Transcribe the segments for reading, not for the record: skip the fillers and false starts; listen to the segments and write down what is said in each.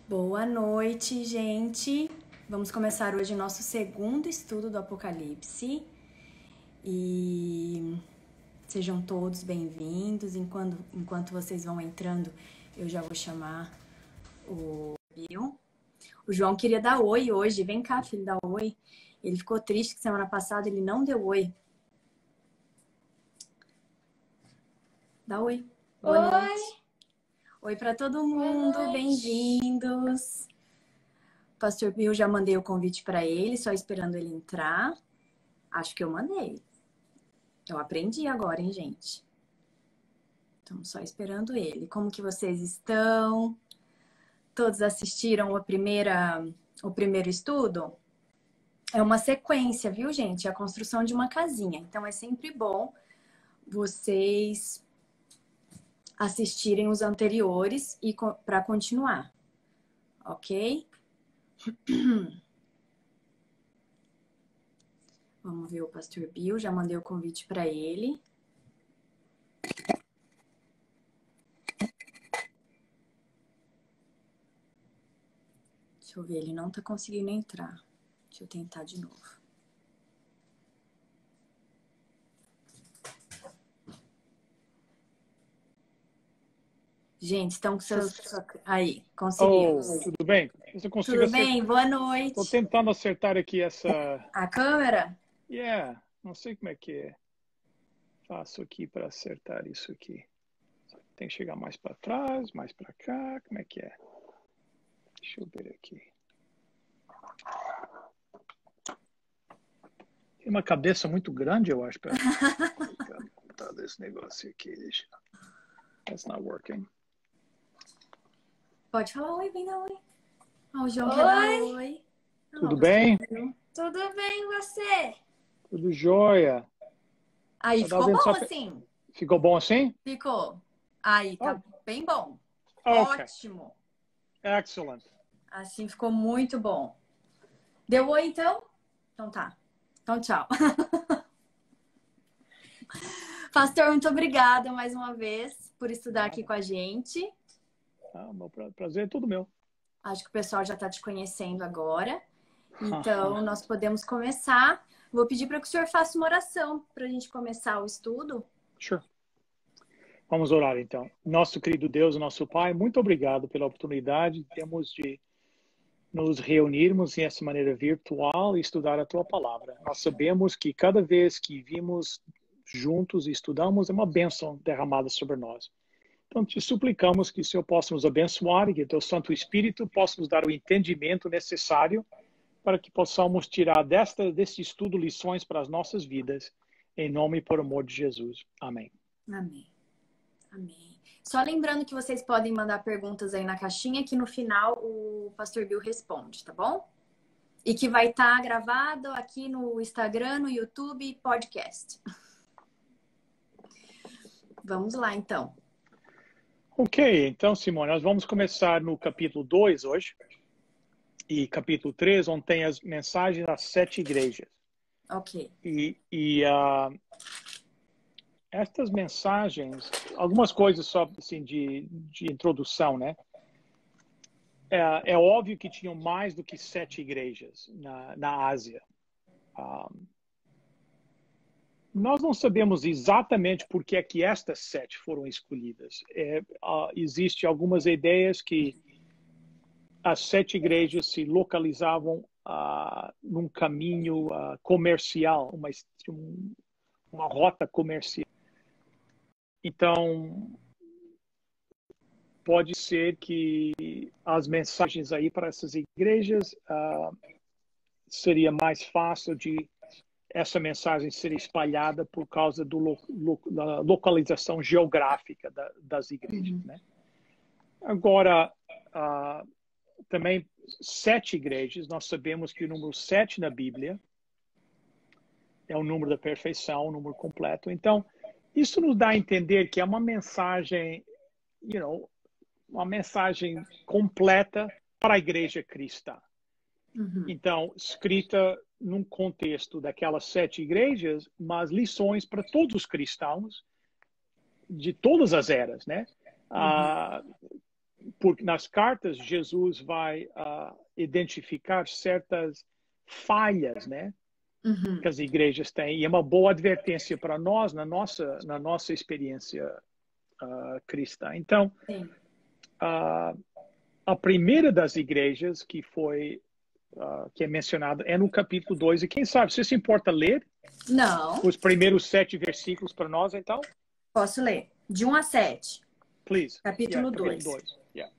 Boa noite, gente. Vamos começar hoje nosso segundo estudo do Apocalipse. E sejam todos bem-vindos. Enquanto vocês vão entrando, eu já vou chamar o Bill. O João queria dar oi hoje. Vem cá, filho, dá oi. Ele ficou triste que semana passada ele não deu oi. Dá oi. Boa noite. Oi para todo mundo, bem-vindos. Pastor Bill, já mandei o convite para ele, só esperando ele entrar. Acho que eu mandei. Eu aprendi agora, hein, gente? Estamos só esperando ele. Como que vocês estão? Todos assistiram o primeiro estudo? É uma sequência, viu, gente? É a construção de uma casinha. Então, é sempre bom vocês assistirem os anteriores e para continuar. Ok? Vamos ver o Pastor Bill. Já mandei o convite para ele. Deixa eu ver, ele não tá conseguindo entrar. Deixa eu tentar de novo. Gente, estão com seus... Aí, conseguimos. Tudo bem? Você Tudo bem? Boa noite. Estou tentando acertar aqui essa... A câmera? Não sei como é que faço aqui para acertar isso aqui. Tem que chegar mais para trás, mais para cá, como é que é? Deixa eu ver aqui. Tem uma cabeça muito grande, eu acho, para montar esse negócio aqui. That's not working. Pode falar oi, vem dar oi. O João quer dar oi. Tudo bem? Tudo bem, você? Tudo jóia. Aí, ficou bom assim? Ficou bom assim? Ficou. Aí, tá bem bom. Okay. Ótimo. Excellent. Assim ficou muito bom. Deu oi, então? Então tá. Então, tchau. Pastor, muito obrigada mais uma vez por estudar aqui com a gente. Meu prazer é todo meu. Acho que o pessoal já está te conhecendo agora. Então, nós podemos começar. Vou pedir para que o senhor faça uma oração para a gente começar o estudo. Sure. Vamos orar, então. Nosso querido Deus, nosso Pai, muito obrigado pela oportunidade que temos de nos reunirmos dessa maneira virtual e estudar a Tua Palavra. Nós sabemos que cada vez que vimos juntos e estudamos, é uma bênção derramada sobre nós. Então, te suplicamos que o Senhor possa nos abençoar e que o Teu Santo Espírito possa nos dar o entendimento necessário para que possamos tirar deste estudo lições para as nossas vidas, em nome e por amor de Jesus. Amém. Amém. Amém. Só lembrando que vocês podem mandar perguntas aí na caixinha, que no final o Pastor Bill responde, tá bom? E que vai estar gravado aqui no Instagram, no YouTube e podcast. Vamos lá, então. Ok, então, Simone, nós vamos começar no capítulo 2 hoje. E capítulo 3, onde tem as mensagens das 7 igrejas. Ok. Estas mensagens, algumas coisas só assim, de introdução, né? É óbvio que tinham mais do que 7 igrejas na Ásia. Nós não sabemos exatamente por que é que estas 7 foram escolhidas. Existem algumas ideias que as 7 igrejas se localizavam num caminho comercial, uma rota comercial. Então, pode ser que as mensagens aí para essas igrejas seria mais fácil de essa mensagem ser espalhada por causa da localização geográfica das igrejas, né? Agora, também 7 igrejas, nós sabemos que o número 7 na Bíblia é o número da perfeição, o número completo. Então, isso nos dá a entender que é uma mensagem, uma mensagem completa para a igreja cristã. Então, escrita num contexto daquelas 7 igrejas, mas lições para todos os cristãos de todas as eras, né? porque nas cartas Jesus vai identificar certas falhas, né, que as igrejas têm, e é uma boa advertência para nós na nossa experiência cristã. Então, a primeira das igrejas que é mencionada é no capítulo 2, e quem sabe, você se importa ler Não. os primeiros 7 versículos para nós, então? Posso ler. De 1 a 7. Please. Capítulo 2. Capítulo 2. Yeah.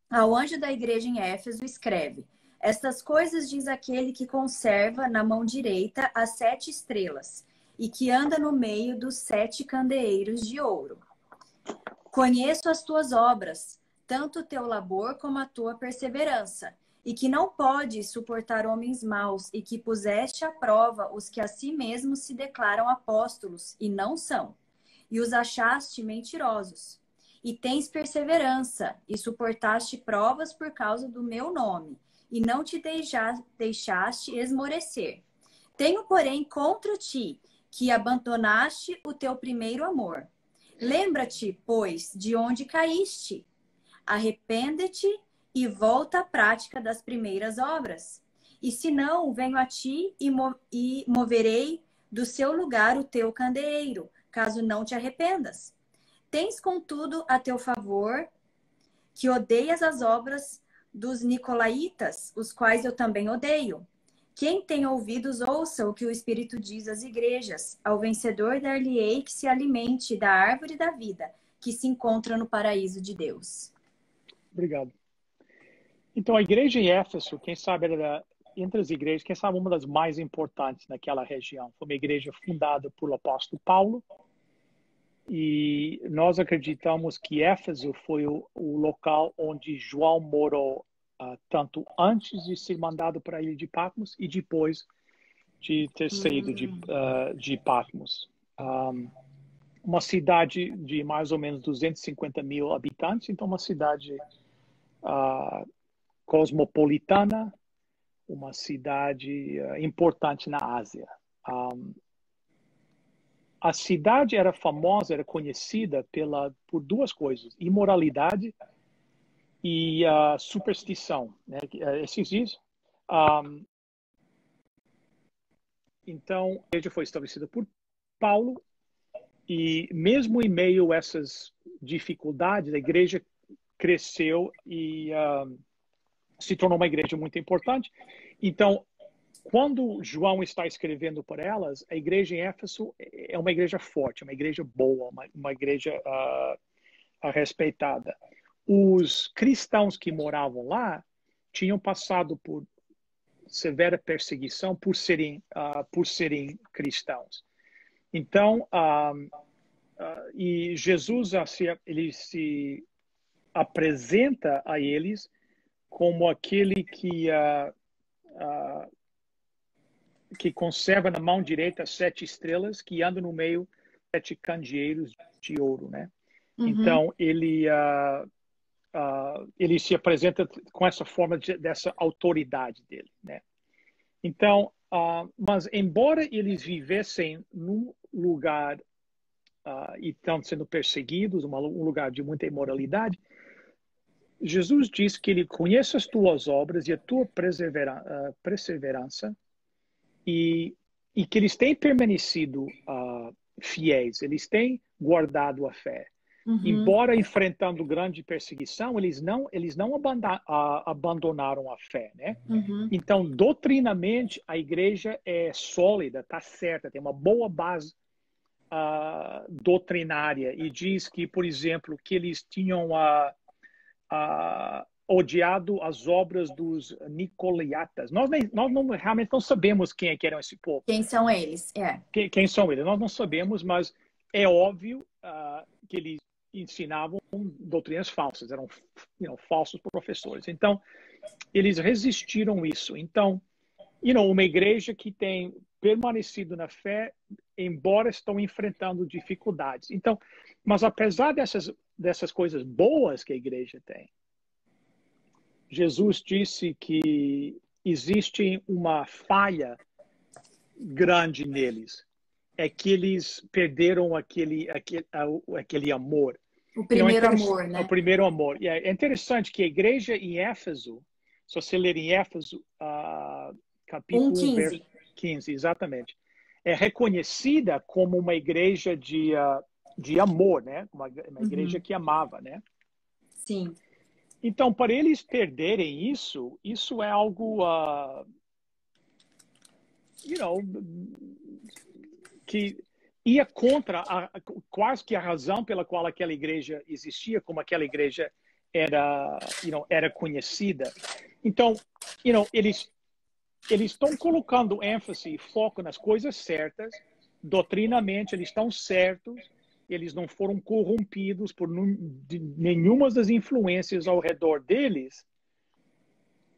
Ao anjo da igreja em Éfeso escreve: Estas coisas diz aquele que conserva na mão direita as 7 estrelas e que anda no meio dos 7 candeeiros de ouro. Conheço as tuas obras, tanto o teu labor como a tua perseverança, e que não podes suportar homens maus, e que puseste à prova os que a si mesmos se declaram apóstolos, e não são, e os achaste mentirosos. E tens perseverança, e suportaste provas por causa do meu nome, e não te deixaste esmorecer. Tenho, porém, contra ti, que abandonaste o teu primeiro amor. Lembra-te, pois, de onde caíste. Arrepende-te e volta à prática das primeiras obras. E se não, venho a ti e moverei do seu lugar o teu candeeiro, caso não te arrependas. Tens, contudo, a teu favor que odeias as obras dos nicolaítas, os quais eu também odeio. Quem tem ouvidos, ouça o que o Espírito diz às igrejas. Ao vencedor dar-lhe-ei que se alimente da árvore da vida, que se encontra no paraíso de Deus. Obrigado. Então, a igreja em Éfeso, quem sabe, era entre as igrejas, quem sabe uma das mais importantes naquela região. Foi uma igreja fundada pelo apóstolo Paulo. E nós acreditamos que Éfeso foi o local onde João morou, tanto antes de ser mandado para a ilha de Patmos e depois de ter saído de Patmos. Uma cidade de mais ou menos 250 mil habitantes, então uma cidade cosmopolitana, uma cidade importante na Ásia. A cidade era famosa, era conhecida por 2 coisas: imoralidade e superstição, né? Esses dias. Então, a igreja foi estabelecida por Paulo, e mesmo em meio a essas dificuldades, a igreja cresceu e se tornou uma igreja muito importante. Então, quando João está escrevendo por elas, a igreja em Éfeso é uma igreja forte, uma igreja boa, uma igreja respeitada. Os cristãos que moravam lá tinham passado por severa perseguição por serem cristãos. Então, e Jesus ele se apresenta a eles como aquele que conserva na mão direita as 7 estrelas, que anda no meio 7 candeeiros de ouro, né? Então, ele se apresenta com essa forma dessa autoridade dele, né? Então, mas embora eles vivessem num lugar e estão sendo perseguidos, um lugar de muita imoralidade, Jesus diz que ele conhece as tuas obras e a tua perseverança, e que eles têm permanecido fiéis, eles têm guardado a fé. Embora enfrentando grande perseguição, eles não abandonaram a fé, né? Então, doutrinamente, a igreja é sólida, está certa, tem uma boa base doutrinária, e diz que, por exemplo, que eles tinham odiado as obras dos nicolaítas. Nós realmente não sabemos quem eram esse povo. Quem são eles? Quem são eles? Nós não sabemos, mas é óbvio que eles ensinavam doutrinas falsas, eram falsos professores. Então, eles resistiram isso. Então, uma igreja que tem permanecido na fé, embora estão enfrentando dificuldades. Então, mas apesar dessas coisas boas que a igreja tem, Jesus disse que existe uma falha grande neles. É que eles perderam aquele amor. O primeiro é amor, né? O primeiro amor. E é interessante que a igreja em Éfeso, se você ler em Éfeso, capítulo 1, verso 15, exatamente, é reconhecida como uma igreja de amor, né? Uma igreja que amava, né? Sim. Então, para eles perderem isso, isso é algo, que ia contra quase que a razão pela qual aquela igreja existia, como aquela igreja era conhecida. Então, eles estão colocando ênfase e foco nas coisas certas, doutrinamente eles estão certos, eles não foram corrompidos por nenhuma das influências ao redor deles,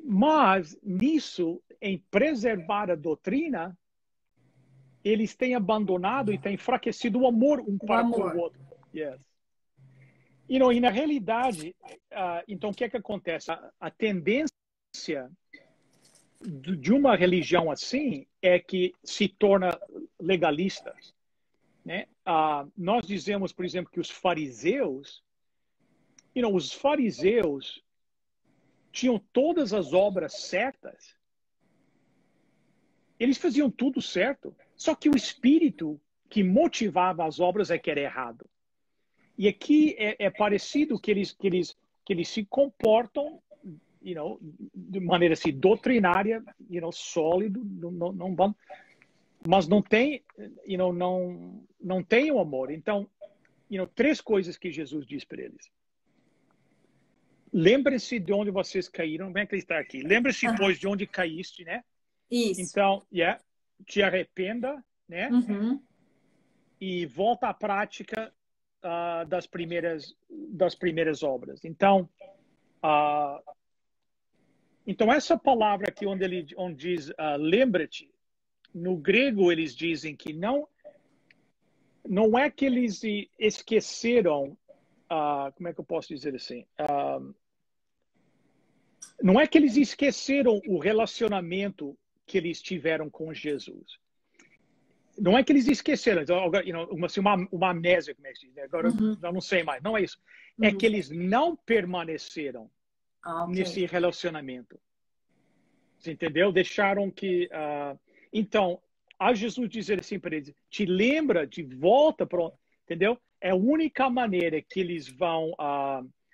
mas nisso, em preservar a doutrina, eles têm abandonado e têm enfraquecido o amor um para com o outro. Yes. E na realidade, então o que é que acontece? A tendência de uma religião assim é que se torna legalista, né? Nós dizemos, por exemplo, que os fariseus tinham todas as obras certas, eles faziam tudo certo, só que o espírito que motivava as obras é que era errado. E aqui é parecido que eles se comportam, de maneira assim, doutrinária, sólido, não, mas não tem, não tem o amor. Então, três coisas que Jesus diz para eles. Lembre-se de onde vocês caíram. Vem acreditar aqui. Lembre-se, pois, de onde caíste, né? Isso. Então, te arrependa, né? E volta à prática das primeiras obras. Então, essa palavra aqui onde diz lembra-te, no grego eles dizem que não é que eles esqueceram, como é que eu posso dizer assim? Não é que eles esqueceram o relacionamento que eles tiveram com Jesus. Não é que eles esqueceram, uma amnésia, como é que se diz, né? Agora eu não sei mais. Não é isso. É que eles não permaneceram nesse relacionamento. Você entendeu? Deixaram que... Então, a Jesus dizer assim para eles, te lembra de volta para... Entendeu? É a única maneira que eles vão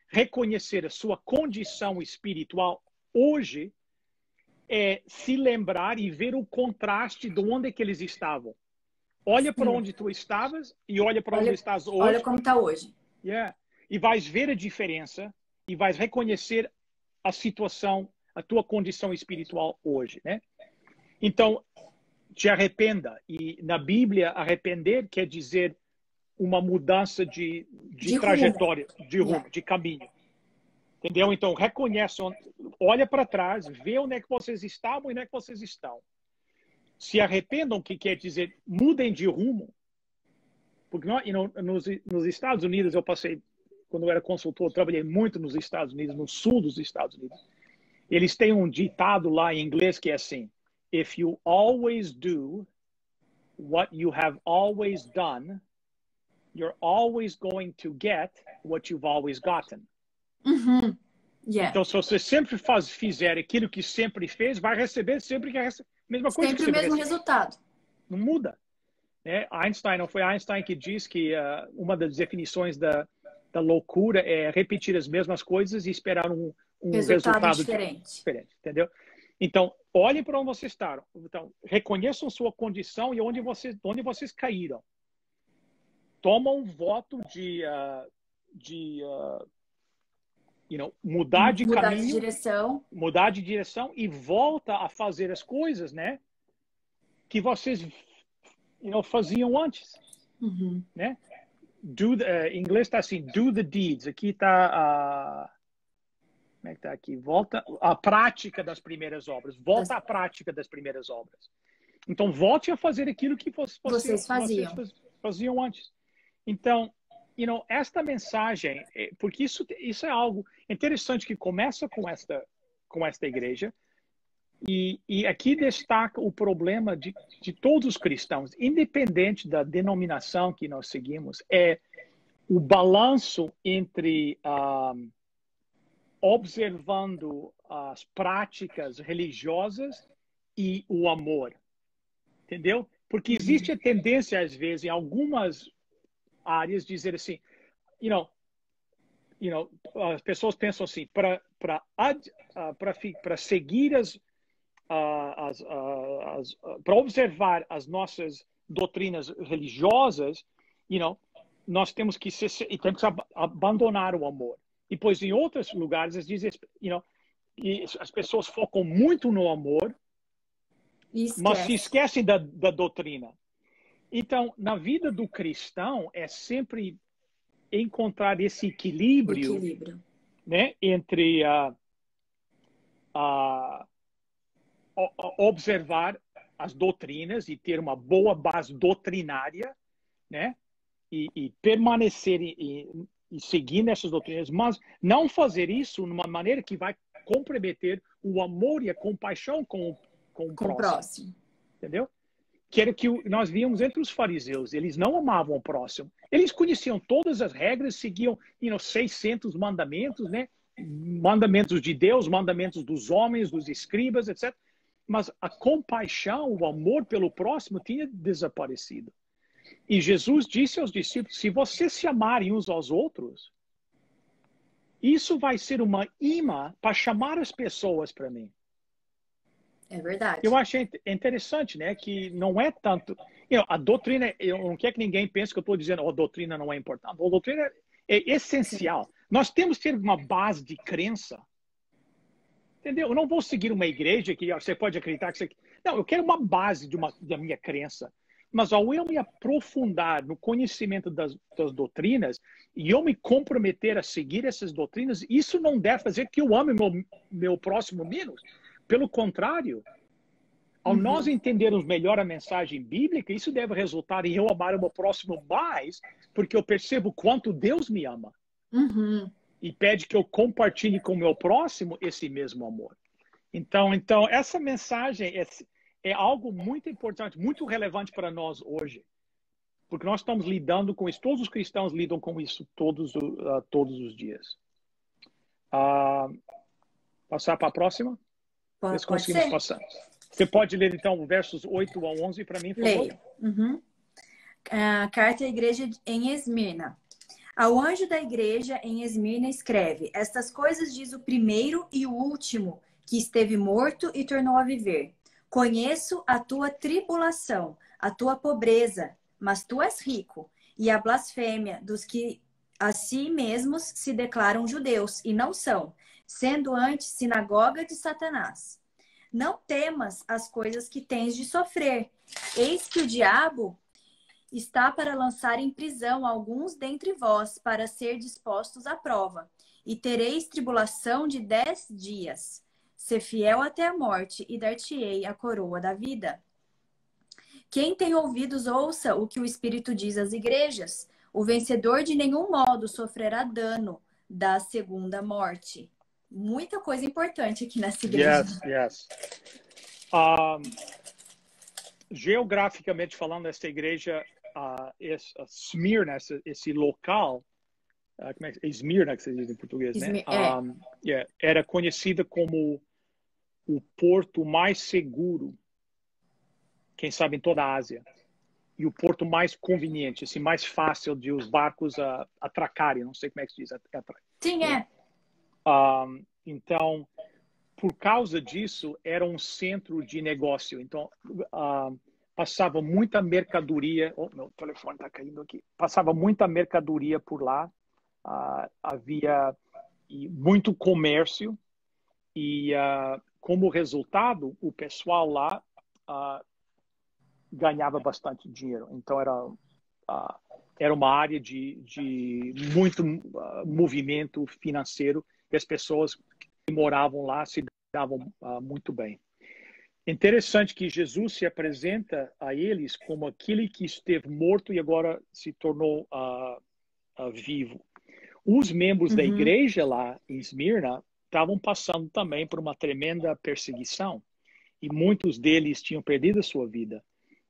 reconhecer a sua condição espiritual hoje é se lembrar e ver o contraste de onde é que eles estavam. Olha para onde tu estavas e olha para onde estás hoje. Olha como está hoje. Yeah. E vais ver a diferença e vais reconhecer a situação, a tua condição espiritual hoje, né? Então, te arrependa. E na Bíblia, arrepender quer dizer uma mudança de trajetória, de rumo, de caminho. Entendeu? Então, reconhece, olha para trás, vê onde é que vocês estavam e onde é que vocês estão. Se arrependam, que quer dizer mudem de rumo. Porque nos Estados Unidos, eu passei, quando eu era consultor, eu trabalhei muito nos Estados Unidos, no sul dos Estados Unidos. Eles têm um ditado lá em inglês que é assim: if you always do what you have always done, you're always going to get what you've always gotten. Então, se você sempre fizer aquilo que sempre fez, vai receber sempre a mesma coisa. Sempre o mesmo resultado. Não muda. Né? Não foi Einstein que diz que uma das definições da loucura é repetir as mesmas coisas e esperar um resultado diferente. Entendeu? Então, olhem para onde vocês estão. Então, reconheçam sua condição e onde vocês caíram. Tomam um voto de mudar de caminho, mudar de direção e volta a fazer as coisas, né, que vocês faziam antes, né? Em inglês está assim, do the deeds. Aqui está como é que está aqui? Volta à prática das primeiras obras. Volta à prática das primeiras obras. Então, volte a fazer aquilo que vocês faziam antes. Então, esta mensagem, porque isso é algo interessante que começa com esta igreja, e aqui destaca o problema de todos os cristãos, independente da denominação que nós seguimos, é o balanço entre observando as práticas religiosas e o amor. Entendeu? Porque existe a tendência, às vezes, em algumas áreas, dizer assim, as pessoas pensam assim, para seguir para observar as nossas doutrinas religiosas, nós temos que abandonar o amor. E depois, em outros lugares, eles dizem, e as pessoas focam muito no amor, mas se esquecem da doutrina. Então, na vida do cristão, é sempre encontrar esse equilíbrio. Né, entre observar as doutrinas e ter uma boa base doutrinária, né, e permanecer e seguir nessas doutrinas, mas não fazer isso de uma maneira que vai comprometer o amor e a compaixão com o próximo. Entendeu? Que era o que nós víamos entre os fariseus. Eles não amavam o próximo. Eles conheciam todas as regras, seguiam 600 mandamentos, né? Mandamentos de Deus, mandamentos dos homens, dos escribas, etc. Mas a compaixão, o amor pelo próximo tinha desaparecido. E Jesus disse aos discípulos, se vocês se amarem uns aos outros, isso vai ser uma imã para chamar as pessoas para mim. É verdade. Eu achei interessante, né? Que não é tanto... a doutrina, eu não quero que ninguém pense que eu estou dizendo a doutrina não é importante. A doutrina é essencial. Nós temos que ter uma base de crença. Entendeu? Eu não vou seguir uma igreja que você pode acreditar que você... Não, eu quero uma base da minha crença. Mas ao eu me aprofundar no conhecimento das doutrinas e eu me comprometer a seguir essas doutrinas, isso não deve fazer que eu ame meu próximo menos. Pelo contrário, ao nós entendermos melhor a mensagem bíblica, isso deve resultar em eu amar o meu próximo mais, porque eu percebo quanto Deus me ama. E pede que eu compartilhe com o meu próximo esse mesmo amor. Então essa mensagem é algo muito importante, muito relevante para nós hoje. Porque nós estamos lidando com isso, todos os cristãos lidam com isso todos os dias. Passar para a próxima? Pode ser. Passar. Você pode ler, então, versos 8 a 11 para mim, por favor? Leio. Carta à igreja em Esmirna. Ao anjo da igreja em Esmirna escreve, estas coisas diz o primeiro e o último, que esteve morto e tornou a viver. Conheço a tua tribulação, a tua pobreza, mas tu és rico, e a blasfêmia dos que a si mesmos se declaram judeus, e não são, sendo antes sinagoga de Satanás. Não temas as coisas que tens de sofrer. Eis que o diabo está para lançar em prisão alguns dentre vós, para ser dispostos à prova. E tereis tribulação de 10 dias. Ser fiel até a morte, e dar-te-ei a coroa da vida. Quem tem ouvidos, ouça o que o Espírito diz às igrejas. O vencedor de nenhum modo sofrerá dano da segunda morte. Muita coisa importante aqui nessa igreja. Yes. Geograficamente falando, essa igreja, Esmirna, esse local, como é que Esmirna, que se diz em português, né? Era conhecida como o porto mais seguro, quem sabe em toda a Ásia, e o porto mais conveniente, assim, mais fácil de os barcos atracarem, não sei como é que se diz. Sim, Então, por causa disso, era um centro de negócio. Então, passava muita mercadoria. Meu telefone está caindo aqui. Passava muita mercadoria por lá. Havia muito comércio. E, como resultado, o pessoal lá ganhava bastante dinheiro. Então, era uma área de muito movimento financeiro. E as pessoas que moravam lá se davam muito bem. Interessante que Jesus se apresenta a eles como aquele que esteve morto e agora se tornou vivo. Os membros da igreja lá em Esmirna estavam passando também por uma tremenda perseguição e muitos deles tinham perdido a sua vida.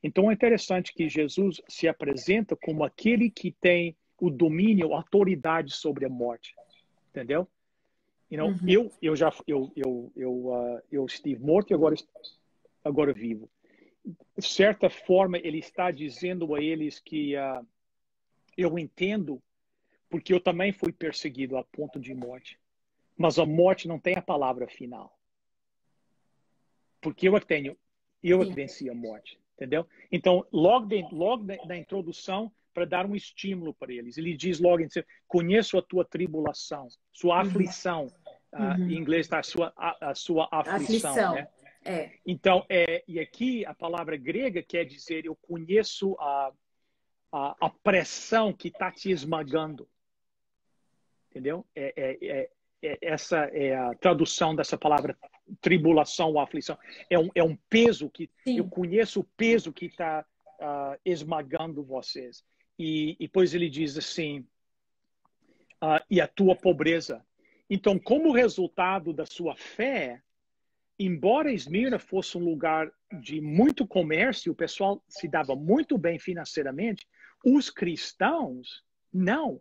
Então é interessante que Jesus se apresenta como aquele que tem o domínio, a autoridade sobre a morte, entendeu? Eu estive morto e agora vivo. De certa forma, ele está dizendo a eles que eu entendo, porque eu também fui perseguido a ponto de morte. Mas a morte não tem a palavra final. Porque eu é que venci a morte, entendeu? Então, logo na introdução, para dar um estímulo para eles, ele diz logo, conheço a tua tribulação, sua aflição. Em inglês está a sua aflição. Né? É. Então, e aqui a palavra grega quer dizer, eu conheço a pressão que está te esmagando. Entendeu? Essa é a tradução dessa palavra tribulação ou aflição. É um peso que... Sim. Eu conheço o peso que está esmagando vocês. E depois ele diz assim, e a tua pobreza. Então, como resultado da sua fé, embora Esmirna fosse um lugar de muito comércio, o pessoal se dava muito bem financeiramente, os cristãos não,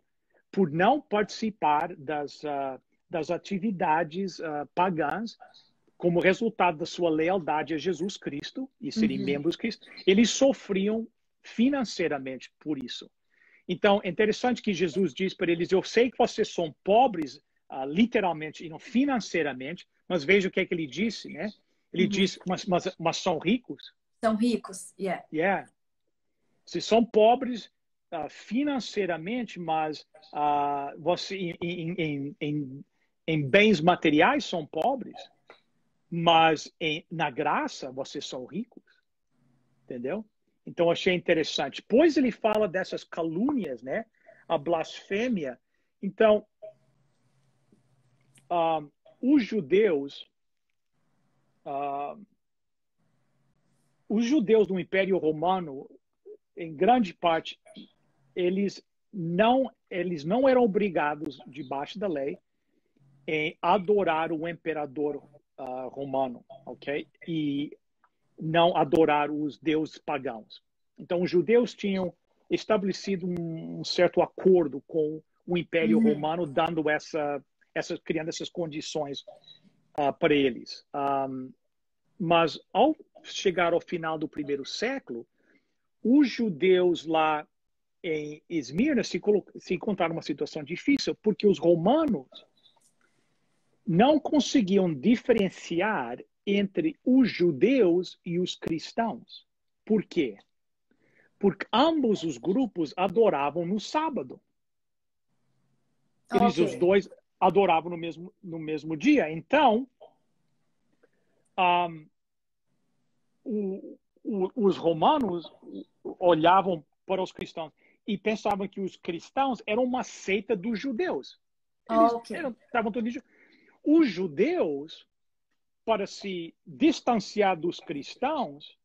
por não participar das atividades pagãs, como resultado da sua lealdade a Jesus Cristo e serem membros de Cristo, eles sofriam financeiramente por isso. Então, é interessante que Jesus diz para eles, eu sei que vocês são pobres, literalmente e não financeiramente, mas veja o que é que ele disse, né? Ele diz, mas são ricos. São ricos, yeah. Yeah. Vocês são pobres financeiramente, mas você, em bens materiais são pobres, mas na graça vocês são ricos. Entendeu? Então, achei interessante. Pois ele fala dessas calúnias, né? A blasfêmia. Então, os judeus do Império Romano, em grande parte, eles não eram obrigados, debaixo da lei, em adorar o imperador romano, ok? E não adorar os deuses pagãos. Então, os judeus tinham estabelecido um certo acordo com o Império Romano, criando essas condições para eles. Mas, ao chegar ao final do primeiro século, os judeus lá em Esmirna se encontraram numa situação difícil, porque os romanos não conseguiam diferenciar entre os judeus e os cristãos. Por quê? Porque ambos os grupos adoravam no sábado. Eles, os dois, adoravam no mesmo dia. Então, os romanos olhavam para os cristãos e pensavam que os cristãos eram uma seita dos judeus. Eles estavam todos... Os judeus, para se distanciar dos cristãos,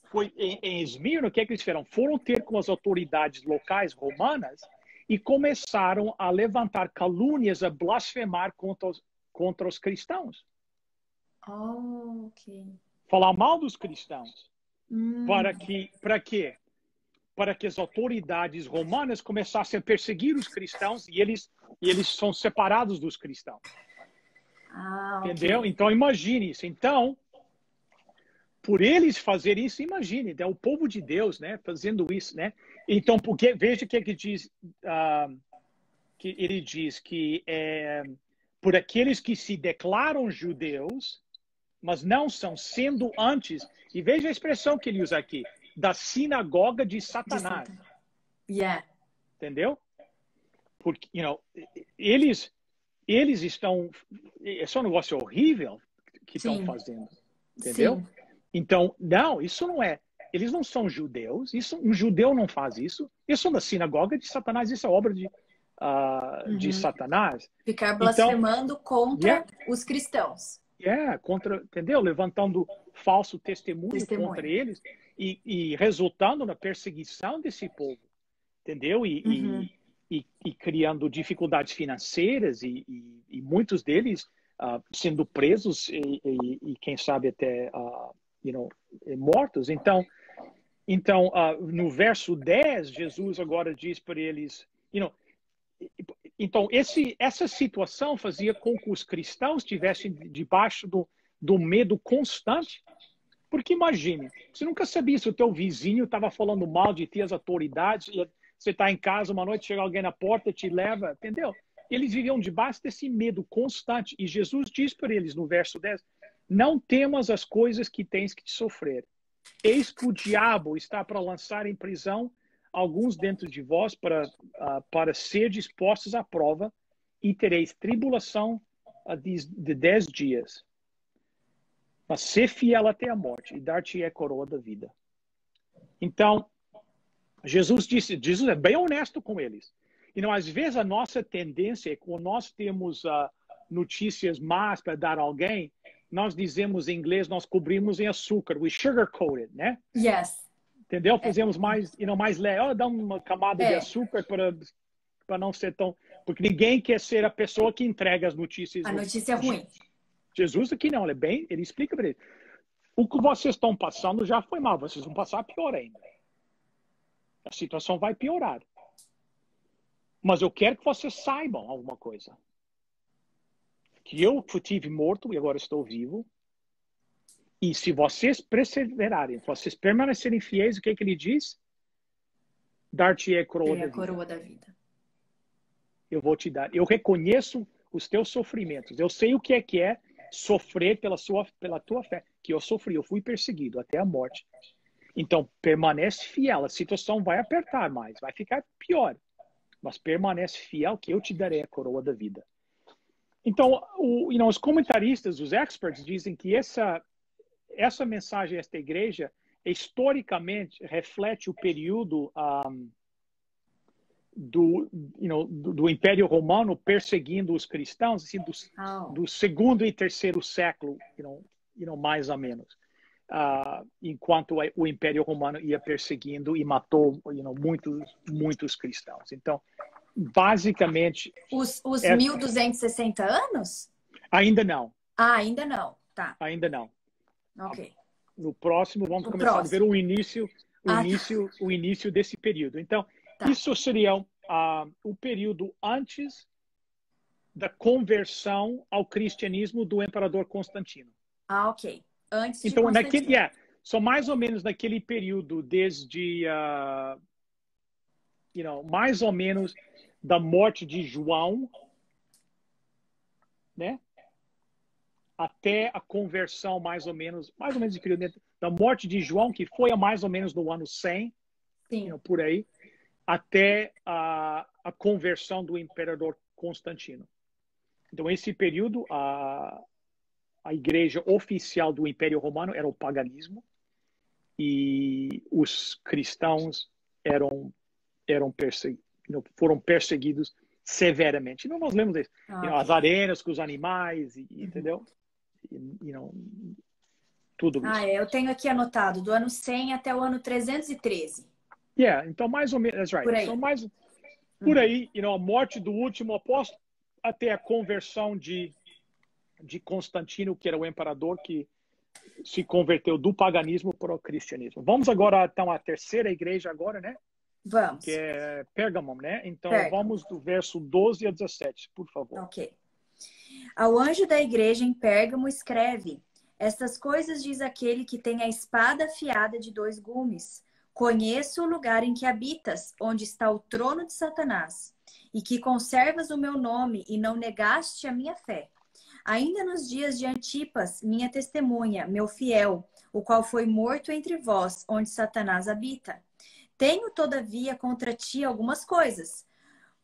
foi em Esmirna, o que é que eles fizeram? Foram ter com as autoridades locais romanas e começaram a levantar calúnias, a blasfemar contra os cristãos. Falar mal dos cristãos. Para quê? Para que as autoridades romanas começassem a perseguir os cristãos e eles são separados dos cristãos. Entendeu? Então, imagine isso. Então, por eles fazerem isso, imagine, é o povo de Deus, né, fazendo isso, né? Então, veja o que ele diz, que ele diz que por aqueles que se declaram judeus, mas não são, sendo antes, e veja a expressão que ele usa aqui, da sinagoga de Satanás. Entendeu? Porque, eles estão... Esse é um negócio horrível que estão fazendo. Entendeu? Sim. Então, não, isso não é... Eles não são judeus. Um judeu não faz isso. Eles são da sinagoga de Satanás. Isso é obra de Satanás. Ficar blasfemando contra os cristãos. Entendeu? Levantando falso testemunho contra eles e resultando na perseguição desse povo. Entendeu? E criando dificuldades financeiras e muitos deles sendo presos e quem sabe até mortos. Então, Então, no verso 10, Jesus agora diz para eles, então, essa situação fazia com que os cristãos estivessem debaixo do medo constante. Porque imagine, você nunca sabia se o teu vizinho estava falando mal de ti, as autoridades, e você está em casa uma noite, chega alguém na porta, te leva, entendeu? Eles viviam debaixo desse medo constante. E Jesus diz para eles no verso 10, não temas as coisas que tens que sofrer. Eis que o diabo está para lançar em prisão alguns dentro de vós para ser dispostos à prova e tereis tribulação de 10 dias. Mas ser fiel até a morte e dar-te a coroa da vida. Então, Jesus é bem honesto com eles. E às vezes a nossa tendência é quando nós temos notícias más para dar a alguém, nós dizemos em inglês, nós cobrimos em açúcar, we sugarcoat it, né? Yes. Entendeu? Fazemos mais leve, dá uma camada de açúcar para não ser tão... Porque ninguém quer ser a pessoa que entrega as notícias. A notícia ruim. Jesus aqui não, ele explica para eles. O que vocês estão passando já foi mal, vocês vão passar pior ainda. A situação vai piorar. Mas eu quero que vocês saibam alguma coisa. Que eu tive morto e agora estou vivo. E se vocês perseverarem, se vocês permanecerem fiéis, o que ele diz? Dar-te a coroa da vida. Eu vou te dar. Eu reconheço os teus sofrimentos. Eu sei o que é sofrer pela tua fé. Que eu sofri, eu fui perseguido até a morte. Então, permanece fiel. A situação vai apertar mais, vai ficar pior. Mas permanece fiel que eu te darei a coroa da vida. Então, os comentaristas, os experts, dizem que essa mensagem, esta igreja, historicamente reflete o período do Império Romano perseguindo os cristãos, assim, do segundo e terceiro século, mais ou menos. Enquanto o Império Romano ia perseguindo e matou muitos cristãos. Então, basicamente... Os 1260 anos? Ainda não. Ainda não. Tá. Ainda não. Ok. No próximo, vamos começar a ver o início desse período. Então, isso seria o período antes da conversão ao cristianismo do imperador Constantino. Ok. Antes de então, Constantino. Só mais ou menos naquele período, desde mais ou menos da morte de João, né? Até a conversão, mais ou menos de período da morte de João, que foi mais ou menos no ano 100, por aí, até a conversão do imperador Constantino. Então, esse período, a igreja oficial do Império Romano era o paganismo e os cristãos foram perseguidos severamente. Então, nós lemos isso. As arenas com os animais, entendeu? Tudo isso. Eu tenho aqui anotado, do ano 100 até o ano 313. Então mais ou menos, that's right. Por aí. Então, por aí, a morte do último apóstolo até a conversão de Constantino, que era o imperador que se converteu do paganismo para o cristianismo. Vamos agora, então, à terceira igreja agora, né? Vamos. Que é Pérgamo, né? Então, Pérgamo. vamos do verso 12 a 17, por favor. Ok. Ao anjo da igreja em Pérgamo escreve: estas coisas diz aquele que tem a espada afiada de 2 gumes. Conheço o lugar em que habitas, onde está o trono de Satanás, e que conservas o meu nome e não negaste a minha fé. Ainda nos dias de Antipas, minha testemunha, meu fiel, o qual foi morto entre vós, onde Satanás habita. Tenho, todavia, contra ti algumas coisas,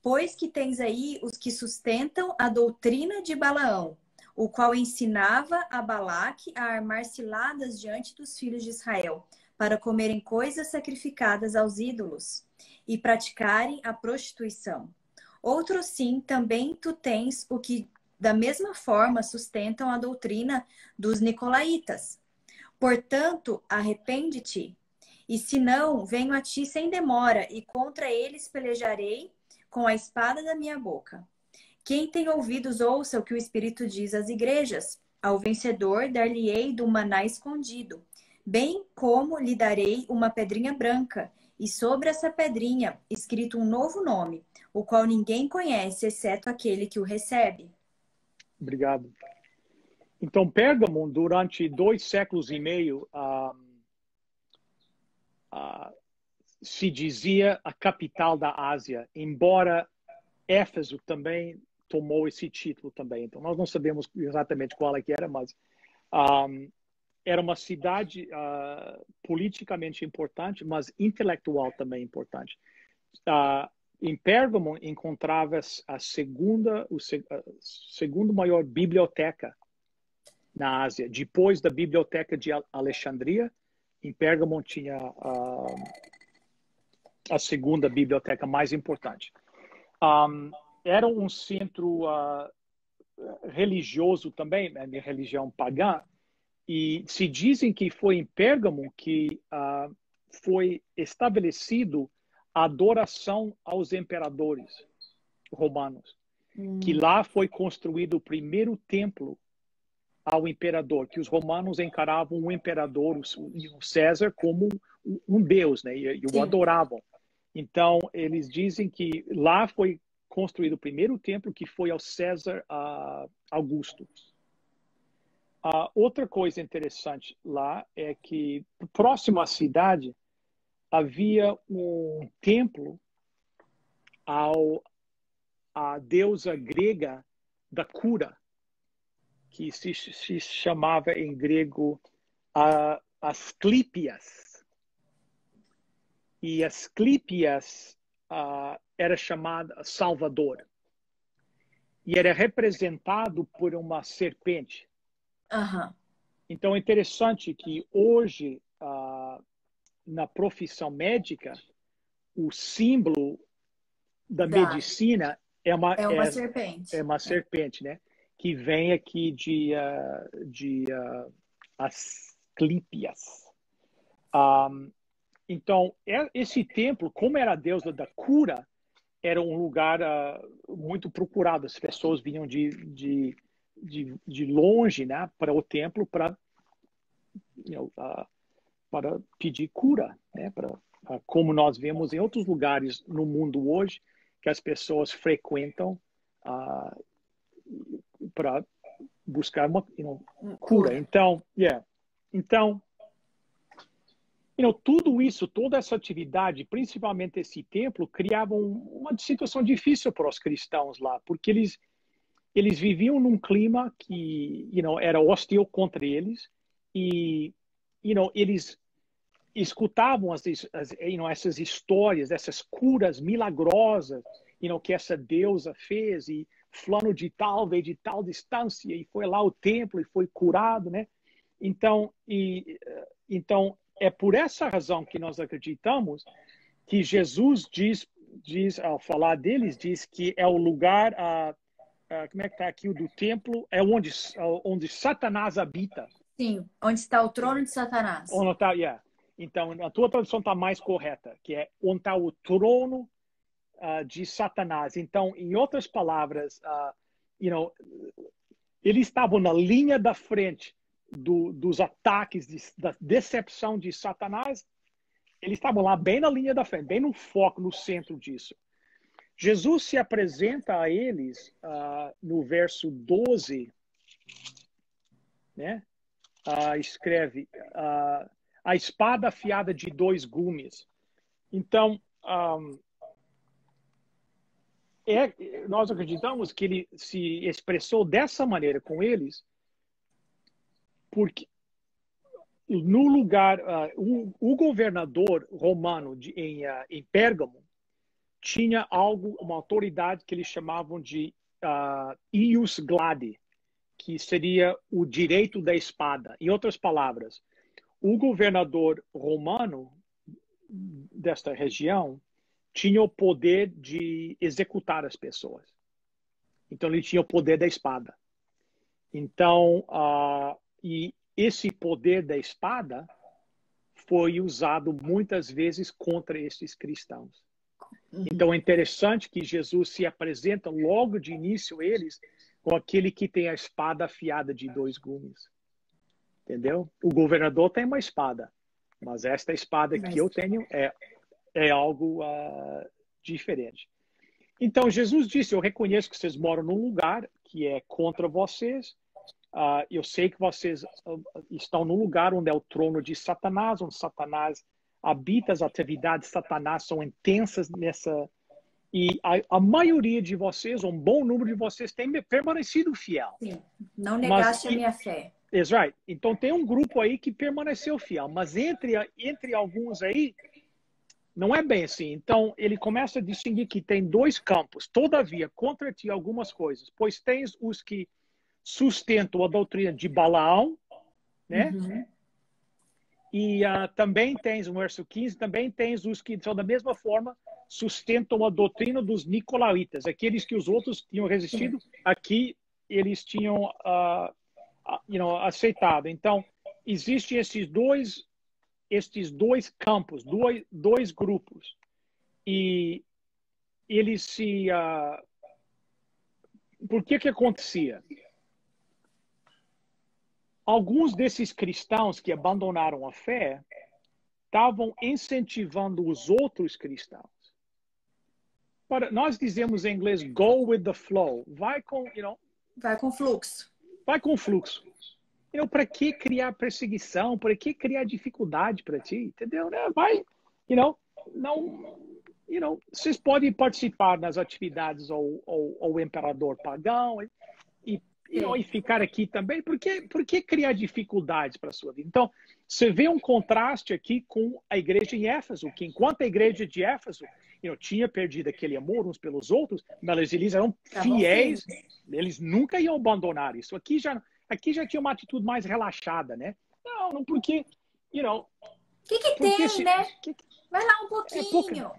pois que tens aí os que sustentam a doutrina de Balaão, o qual ensinava a Balaque a armar ciladas diante dos filhos de Israel, para comerem coisas sacrificadas aos ídolos e praticarem a prostituição. Outro sim, também tu tens o que da mesma forma sustentam a doutrina dos nicolaítas. Portanto, arrepende-te, e se não, venho a ti sem demora, e contra eles pelejarei com a espada da minha boca. Quem tem ouvidos, ouça o que o Espírito diz às igrejas. Ao vencedor dar-lhe-ei do maná escondido. bem como lhe darei uma pedrinha branca, e sobre essa pedrinha escrito um novo nome, o qual ninguém conhece, exceto aquele que o recebe. Obrigado. Então, Pérgamo, durante 2 séculos e meio, se dizia a capital da Ásia, embora Éfeso também tomou esse título também. Então, nós não sabemos exatamente qual é que era, mas era uma cidade politicamente importante, mas intelectual também importante. Em Pérgamo encontrava-se a segunda maior biblioteca na Ásia. Depois da biblioteca de Alexandria, em Pérgamo tinha a segunda biblioteca mais importante. Era um centro religioso também, minha religião pagã, e se dizem que foi em Pérgamo que foi estabelecido a adoração aos imperadores romanos, que lá foi construído o primeiro templo ao imperador, que os romanos encaravam o imperador, o César, como um deus, né? E o adoravam. Então, eles dizem que lá foi construído o primeiro templo, que foi ao César Augusto. Outra coisa interessante lá é que, próximo à cidade, havia um templo à deusa grega da cura, que se chamava em grego Asclépias. E Asclépias era chamada Salvador. E era representado por uma serpente. Então, é interessante que hoje, na profissão médica, o símbolo da medicina é uma serpente. É uma serpente, né? Que vem aqui de Asclépias. Então, esse templo, como era a deusa da cura, era um lugar muito procurado. As pessoas vinham de longe, né, para o templo para pedir cura, né, como nós vemos em outros lugares no mundo hoje, que as pessoas frequentam para buscar uma cura. Então, tudo isso, toda essa atividade, principalmente esse templo, criava uma situação difícil para os cristãos lá, porque eles viviam num clima que era hostil contra eles e eles escutavam essas histórias, essas curas milagrosas que essa deusa fez, e fulano de tal veio de tal distância e foi lá ao templo e foi curado, né? Então, é por essa razão que nós acreditamos que Jesus diz ao falar deles, diz que é o lugar, como é que está aqui o do templo, é onde Satanás habita. Sim, onde está o trono de Satanás. Então, a tua tradução está mais correta, que é onde está o trono de Satanás. Então, em outras palavras, eles estavam na linha da frente dos ataques, da decepção de Satanás. Eles estavam lá bem na linha da frente, bem no foco, no centro disso. Jesus se apresenta a eles no verso 12, né? Escreve a espada afiada de 2 gumes. Então, nós acreditamos que ele se expressou dessa maneira com eles, porque no lugar, o governador romano em Pérgamo tinha uma autoridade que eles chamavam de ius gladi, que seria o direito da espada. Em outras palavras, o governador romano desta região tinha o poder de executar as pessoas. Então, ele tinha o poder da espada. Então, e esse poder da espada foi usado muitas vezes contra esses cristãos. Então, é interessante que Jesus se apresenta logo de início eles com aquele que tem a espada afiada de 2 gumes. entendeu? O governador tem uma espada, mas esta espada que eu tenho é algo diferente. Então, Jesus disse, eu reconheço que vocês moram num lugar que é contra vocês. Eu sei que vocês estão num lugar onde é o trono de Satanás, onde Satanás habita, as atividades de Satanás são intensas nessa... E a maioria de vocês, um bom número de vocês, tem permanecido fiel. Sim, não negaste a minha fé. That's right. Então, tem um grupo aí que permaneceu fiel, mas entre alguns aí, não é bem assim. Então, ele começa a distinguir que tem dois campos. Todavia, contra ti algumas coisas, pois tens os que sustentam a doutrina de Balaão, né? Uhum. E também tens, no verso 15, também tens os que são da mesma forma, sustentam a doutrina dos nicolaítas, aqueles que os outros tinham resistido, aqui eles tinham aceitado. Então, existem estes dois campos, dois grupos. E eles se... por que acontecia? Alguns desses cristãos que abandonaram a fé estavam incentivando os outros cristãos. Nós dizemos em inglês, go with the flow. Vai com fluxo. Vai com fluxo. Para que criar perseguição? Para que criar dificuldade para ti? Entendeu? Vai, vocês podem participar nas atividades ao imperador pagão e ficar aqui também. Por que criar dificuldades para a sua vida? Então, você vê um contraste aqui com a igreja em Éfeso, que enquanto a igreja de Éfeso tinha perdido aquele amor uns pelos outros, mas eles eram fiéis, eles nunca iam abandonar isso. Aqui já tinha uma atitude mais relaxada, né? Não porque, O que tem, né? Vai lá um pouquinho.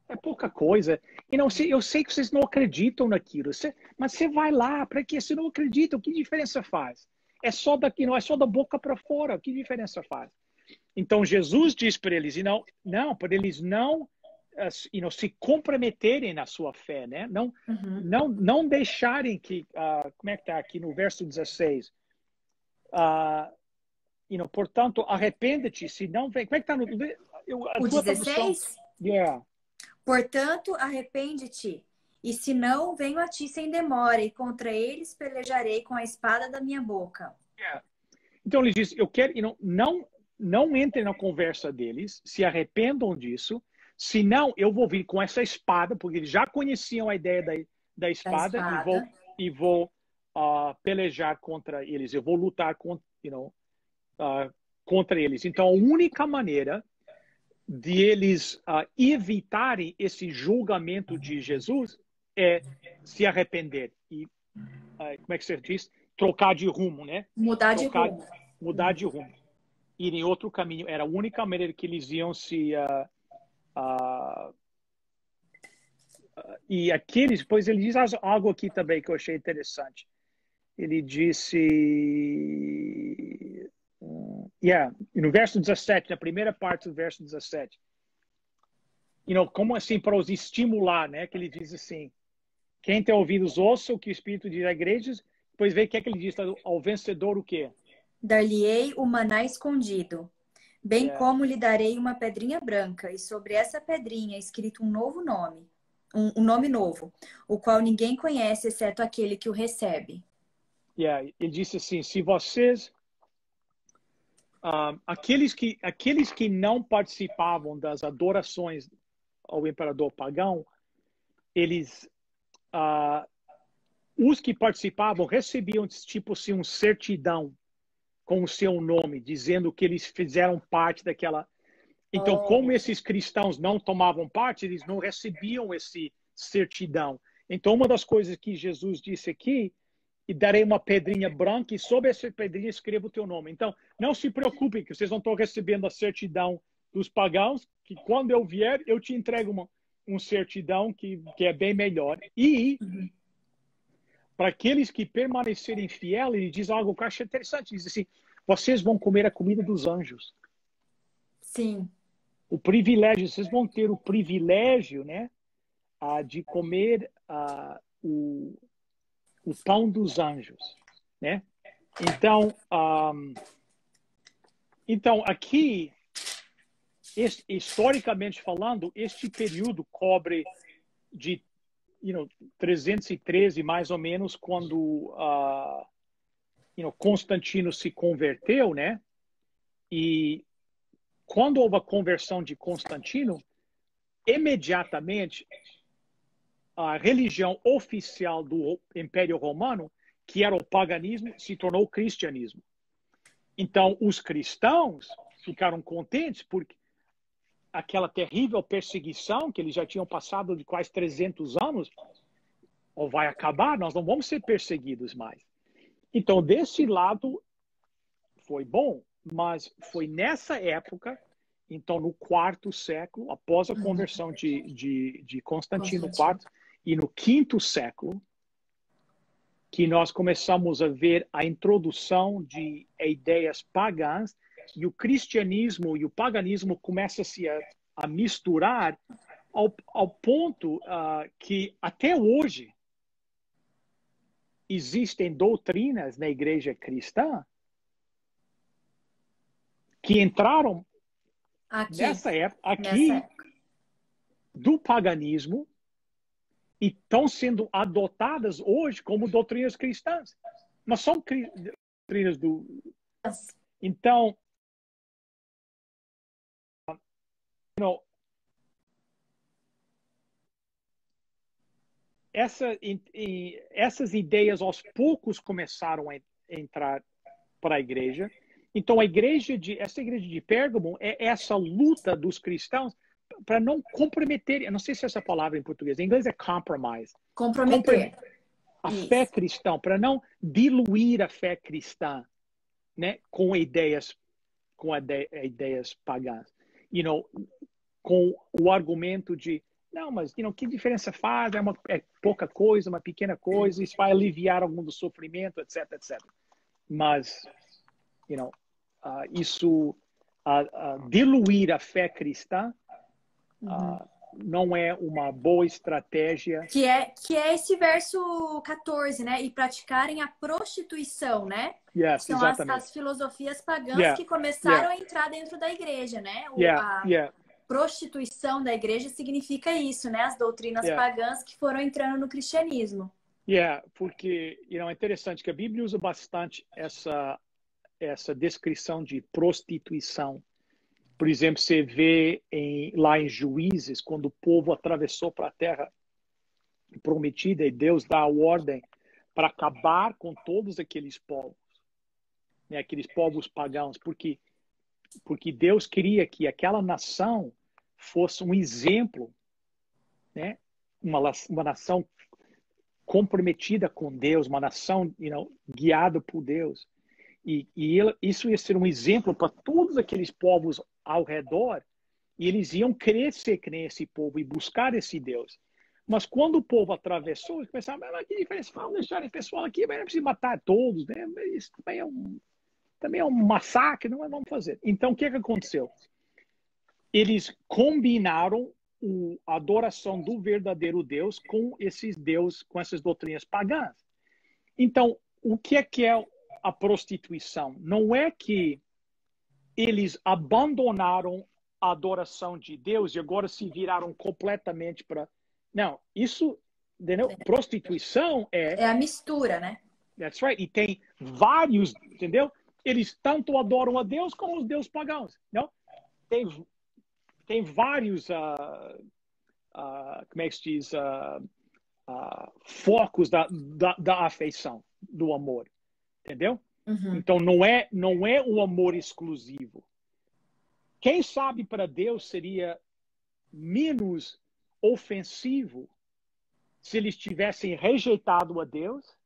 É pouca coisa. Eu sei que vocês não acreditam naquilo, mas você vai lá, para que você não acredita? O que diferença faz? É só daqui, não é só da boca para fora. O que diferença faz? Então Jesus diz para eles, para eles não se comprometerem na sua fé, né? Não deixarem que, como é que está aqui no verso 16? Portanto, arrepende-te, se não vem. Como é que está no... O 16? Yeah. Portanto, arrepende-te, e se não, venho a ti sem demora, e contra eles pelejarei com a espada da minha boca. Yeah. Então ele diz, eu quero, não entrem na conversa deles, se arrependam disso, senão eu vou vir com essa espada, porque eles já conheciam a ideia da espada. E vou pelejar contra eles, eu vou lutar contra eles. Então a única maneira de eles evitarem esse julgamento de Jesus é se arrepender e, como é que você diz? Trocar de rumo, né? Mudar de rumo. Ir em outro caminho. Era a única maneira que eles iam se... e aqueles... Depois ele diz algo aqui também que eu achei interessante. Ele disse... no verso 17, na primeira parte do verso 17. Como assim para os estimular, né? Que ele diz assim, quem tem ouvidos ouça o que o Espírito diz à igreja, depois vê o que é que ele diz ao vencedor o quê? Dar-lhe-ei o maná escondido, bem como lhe darei uma pedrinha branca, e sobre essa pedrinha escrito um novo nome, um nome novo, o qual ninguém conhece, exceto aquele que o recebe. Ele disse assim, se vocês... aqueles que não participavam das adorações ao imperador pagão, eles, os que participavam recebiam tipo assim um certidão com o seu nome, dizendo que eles fizeram parte daquela. Então, como esses cristãos não tomavam parte, eles não recebiam esse certidão. Então, uma das coisas que Jesus disse aqui, e darei uma pedrinha branca, e sobre essa pedrinha escreva o teu nome. Então, não se preocupem que vocês não estão recebendo a certidão dos pagãos, que quando eu vier, eu te entrego um certidão que é bem melhor. E, para aqueles que permanecerem fiéis, ele diz algo que eu acho interessante. Ele diz assim, vocês vão comer a comida dos anjos. Sim. O privilégio, vocês vão ter o privilégio, né, de comer o pão dos anjos, né? Então, Então, aqui, historicamente falando, este período cobre de 313, mais ou menos, quando Constantino se converteu, né? E quando houve a conversão de Constantino, imediatamente a religião oficial do Império Romano, que era o paganismo, se tornou o cristianismo. Então, os cristãos ficaram contentes porque aquela terrível perseguição que eles já tinham passado de quase 300 anos, ou vai acabar, nós não vamos ser perseguidos mais. Então, desse lado, foi bom, mas foi nessa época, então, no quarto século, após a conversão de Constantino IV, e no quinto século, que nós começamos a ver a introdução de ideias pagãs, e o cristianismo e o paganismo começam-se a misturar ao ponto que até hoje existem doutrinas na igreja cristã que entraram nessa época do paganismo e estão sendo adotadas hoje como doutrinas cristãs. Mas são doutrinas do... Então, essas ideias aos poucos começaram a entrar para a igreja. Então, essa igreja de Pérgamo é essa luta dos cristãos para não comprometer, eu não sei se essa palavra em português, em inglês é compromise. Comprometer. A fé cristã, para não diluir a fé cristã, né, com ideias pagãs. Com o argumento de, não, mas que diferença faz? É pouca coisa, uma pequena coisa, isso vai aliviar algum do sofrimento, etc, etc. Mas, diluir a fé cristã não é uma boa estratégia. Que é esse verso 14, né? E praticarem a prostituição, né? Yes, são as filosofias pagãs que começaram a entrar dentro da igreja, né? A prostituição da igreja significa isso, né? As doutrinas pagãs que foram entrando no cristianismo. Porque é interessante que a Bíblia usa bastante essa descrição de prostituição. Por exemplo, você vê lá em Juízes, quando o povo atravessou para a terra prometida e Deus dá a ordem para acabar com todos aqueles povos, né, aqueles povos pagãos, porque Deus queria que aquela nação fosse um exemplo, né, uma nação comprometida com Deus, uma nação guiada por Deus. E isso ia ser um exemplo para todos aqueles povos ao redor, e eles iam crescer que nem esse povo e buscar esse Deus. Mas quando o povo atravessou, eles pensaram, mas que diferença, vamos deixar esse pessoal aqui, mas não precisa matar todos, né? Isso também é um massacre, não vamos fazer. Então, o que aconteceu? Eles combinaram a adoração do verdadeiro Deus com com essas doutrinas pagãs. Então, o que é a prostituição? Não é que eles abandonaram a adoração de Deus e agora se viraram completamente para... Não, isso, entendeu? Prostituição é a mistura, né? That's right. E tem vários, entendeu? Eles tanto adoram a Deus como os deuses pagãos, não? Tem vários, como é que se diz, focos da afeição, do amor, entendeu? Então não é um amor exclusivo. Quem sabe para Deus seria menos ofensivo se eles tivessem rejeitado a Deus,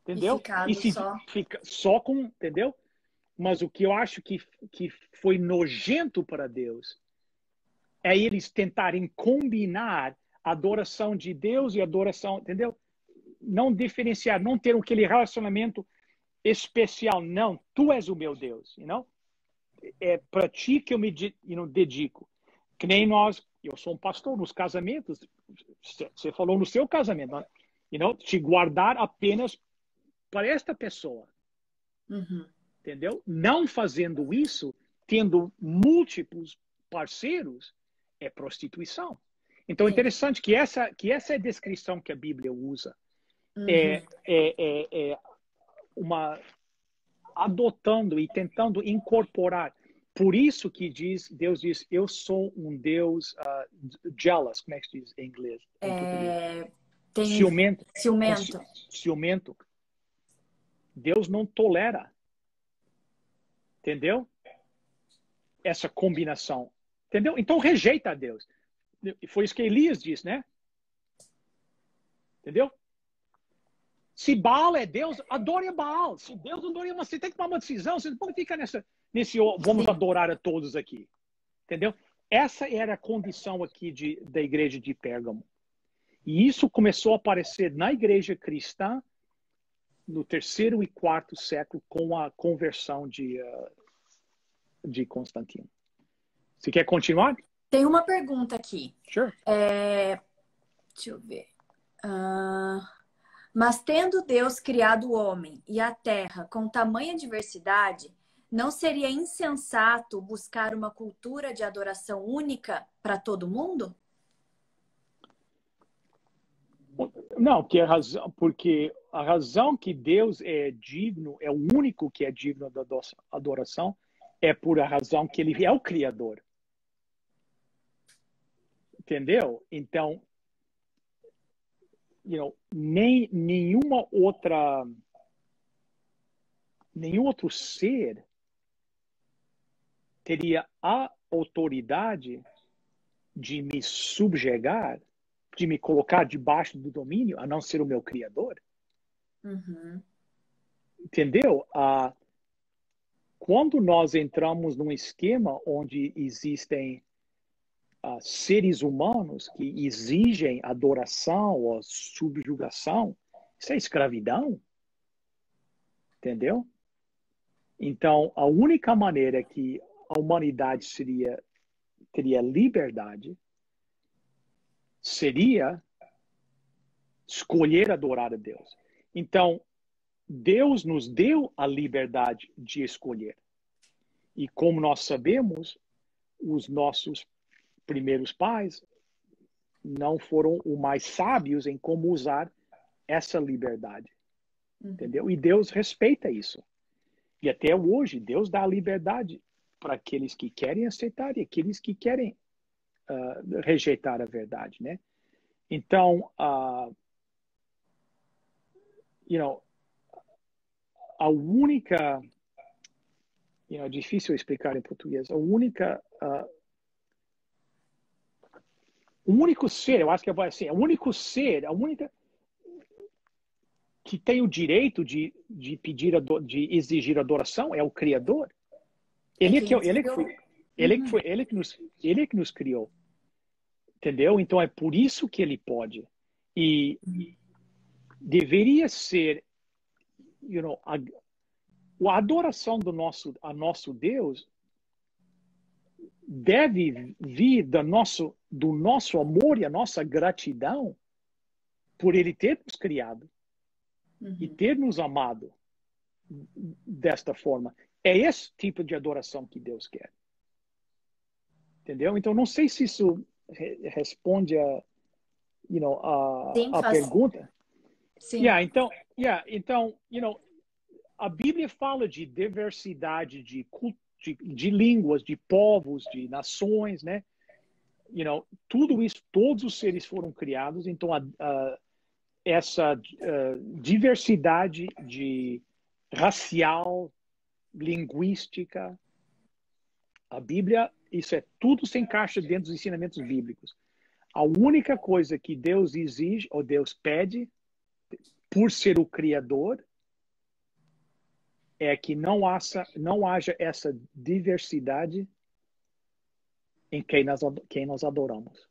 entendeu? E se fica só com, entendeu? Mas o que eu acho que foi nojento para Deus é eles tentarem combinar a adoração de Deus e a adoração, entendeu? Não diferenciar, não ter aquele relacionamento especial. Não, tu és o meu Deus, é para ti que eu me dedico. Que nem eu sou um pastor nos casamentos, você falou no seu casamento, te guardar apenas para esta pessoa. Entendeu? Não fazendo isso, tendo múltiplos parceiros, é prostituição. Então, é interessante que essa é a descrição que a Bíblia usa. É uma adotando e tentando incorporar. Por isso que Deus diz, eu sou um Deus jealous, como é que se diz em inglês? Ciumento. Ciumento. Deus não tolera. Entendeu? Essa combinação. Entendeu? Então rejeita a Deus. Foi isso que Elias disse, né? Entendeu? Se Baal é Deus, adore a Baal. Se Deus adora, você tem que tomar uma decisão. Você não pode ficar nesse vamos adorar a todos aqui. Entendeu? Essa era a condição aqui da igreja de Pérgamo. E isso começou a aparecer na igreja cristã no 3º e 4º século com a conversão de Constantino. Você quer continuar? Tem uma pergunta aqui. Sure. Deixa eu ver. Mas tendo Deus criado o homem e a terra com tamanha diversidade, não seria insensato buscar uma cultura de adoração única para todo mundo? Não, porque a razão que Deus é digno, é o único que é digno da adoração, é por a razão que ele é o Criador. Entendeu? Então, nenhum outro ser teria a autoridade de me subjugar, de me colocar debaixo do domínio, a não ser o meu Criador. Entendeu? Quando nós entramos num esquema onde existem seres humanos que exigem adoração ou subjugação, isso é escravidão. Entendeu? Então, a única maneira que a humanidade teria liberdade seria escolher adorar a Deus. Então, Deus nos deu a liberdade de escolher. E como nós sabemos, os nossos primeiros pais não foram os mais sábios em como usar essa liberdade. Entendeu? E Deus respeita isso. E até hoje, Deus dá a liberdade para aqueles que querem aceitar e aqueles que querem rejeitar a verdade, né? Então, a única, é difícil explicar em português, o único ser, eu acho que vai assim, o único ser, a única que tem o direito de pedir, de exigir adoração é o Criador. Ele que nos criou. Entendeu? Então é por isso que ele pode. E deveria ser, a adoração a nosso Deus deve vir do nosso amor e a nossa gratidão por ele ter nos criado e ter nos amado desta forma. É esse tipo de adoração que Deus quer. Entendeu? Então, não sei se isso responde a pergunta. Sim. Então, a Bíblia fala de diversidade de línguas, de povos, de nações, né? Tudo isso, todos os seres foram criados. Então, essa diversidade racial, linguística, a Bíblia, isso tudo se encaixa dentro dos ensinamentos bíblicos. A única coisa que Deus exige, ou Deus pede, por ser o Criador, é que não haja essa diversidade em quem nós adoramos.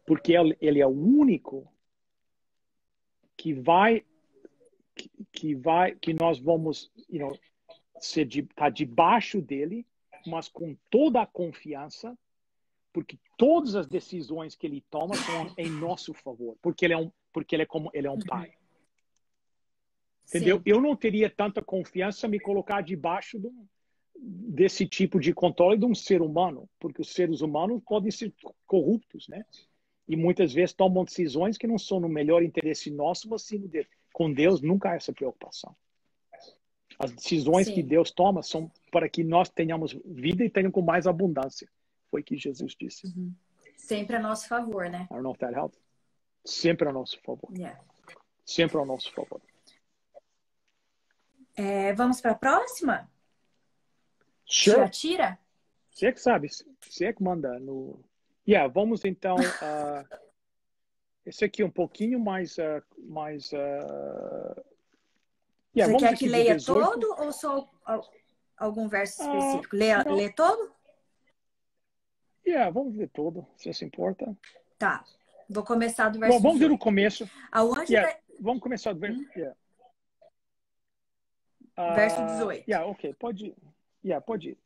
Porque ele é o único que nós vamos estar debaixo dele, mas com toda a confiança, porque todas as decisões que ele toma são em nosso favor, porque ele é um pai. Entendeu? Sim. Eu não teria tanta confiança em me colocar debaixo desse tipo de controle de um ser humano, porque os seres humanos podem ser corruptos, né? E muitas vezes tomam decisões que não são no melhor interesse nosso, mas sim dele. Com Deus nunca há essa preocupação. As decisões que Sim. Deus toma são para que nós tenhamos vida e tenhamos com mais abundância. Foi o que Jesus disse. Uhum. Sempre a nosso favor, né? I don't know if that helps. Sempre a nosso favor. Yeah. Sempre ao nosso favor. Vamos para a próxima? Sure. Tiatira? Você que sabe. Você que manda. Vamos então... esse aqui é um pouquinho mais... Você vamos quer aqui que do leia 18. todo ou só algum verso específico? Lê todo? Vamos ver todo, se se importa. Tá. Vou começar do verso Bom, vamos ver 18. o começo. Ao anjo Vamos começar do verso... Verso 18. Ok, pode ir. Pode ir.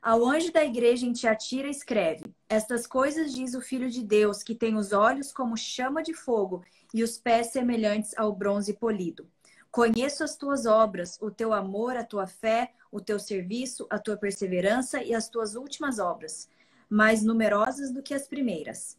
Ao anjo da igreja em Tiatira escreve: Estas coisas diz o Filho de Deus, que tem os olhos como chama de fogo e os pés semelhantes ao bronze polido. Conheço as tuas obras, o teu amor, a tua fé, o teu serviço, a tua perseverança e as tuas últimas obras, mais numerosas do que as primeiras.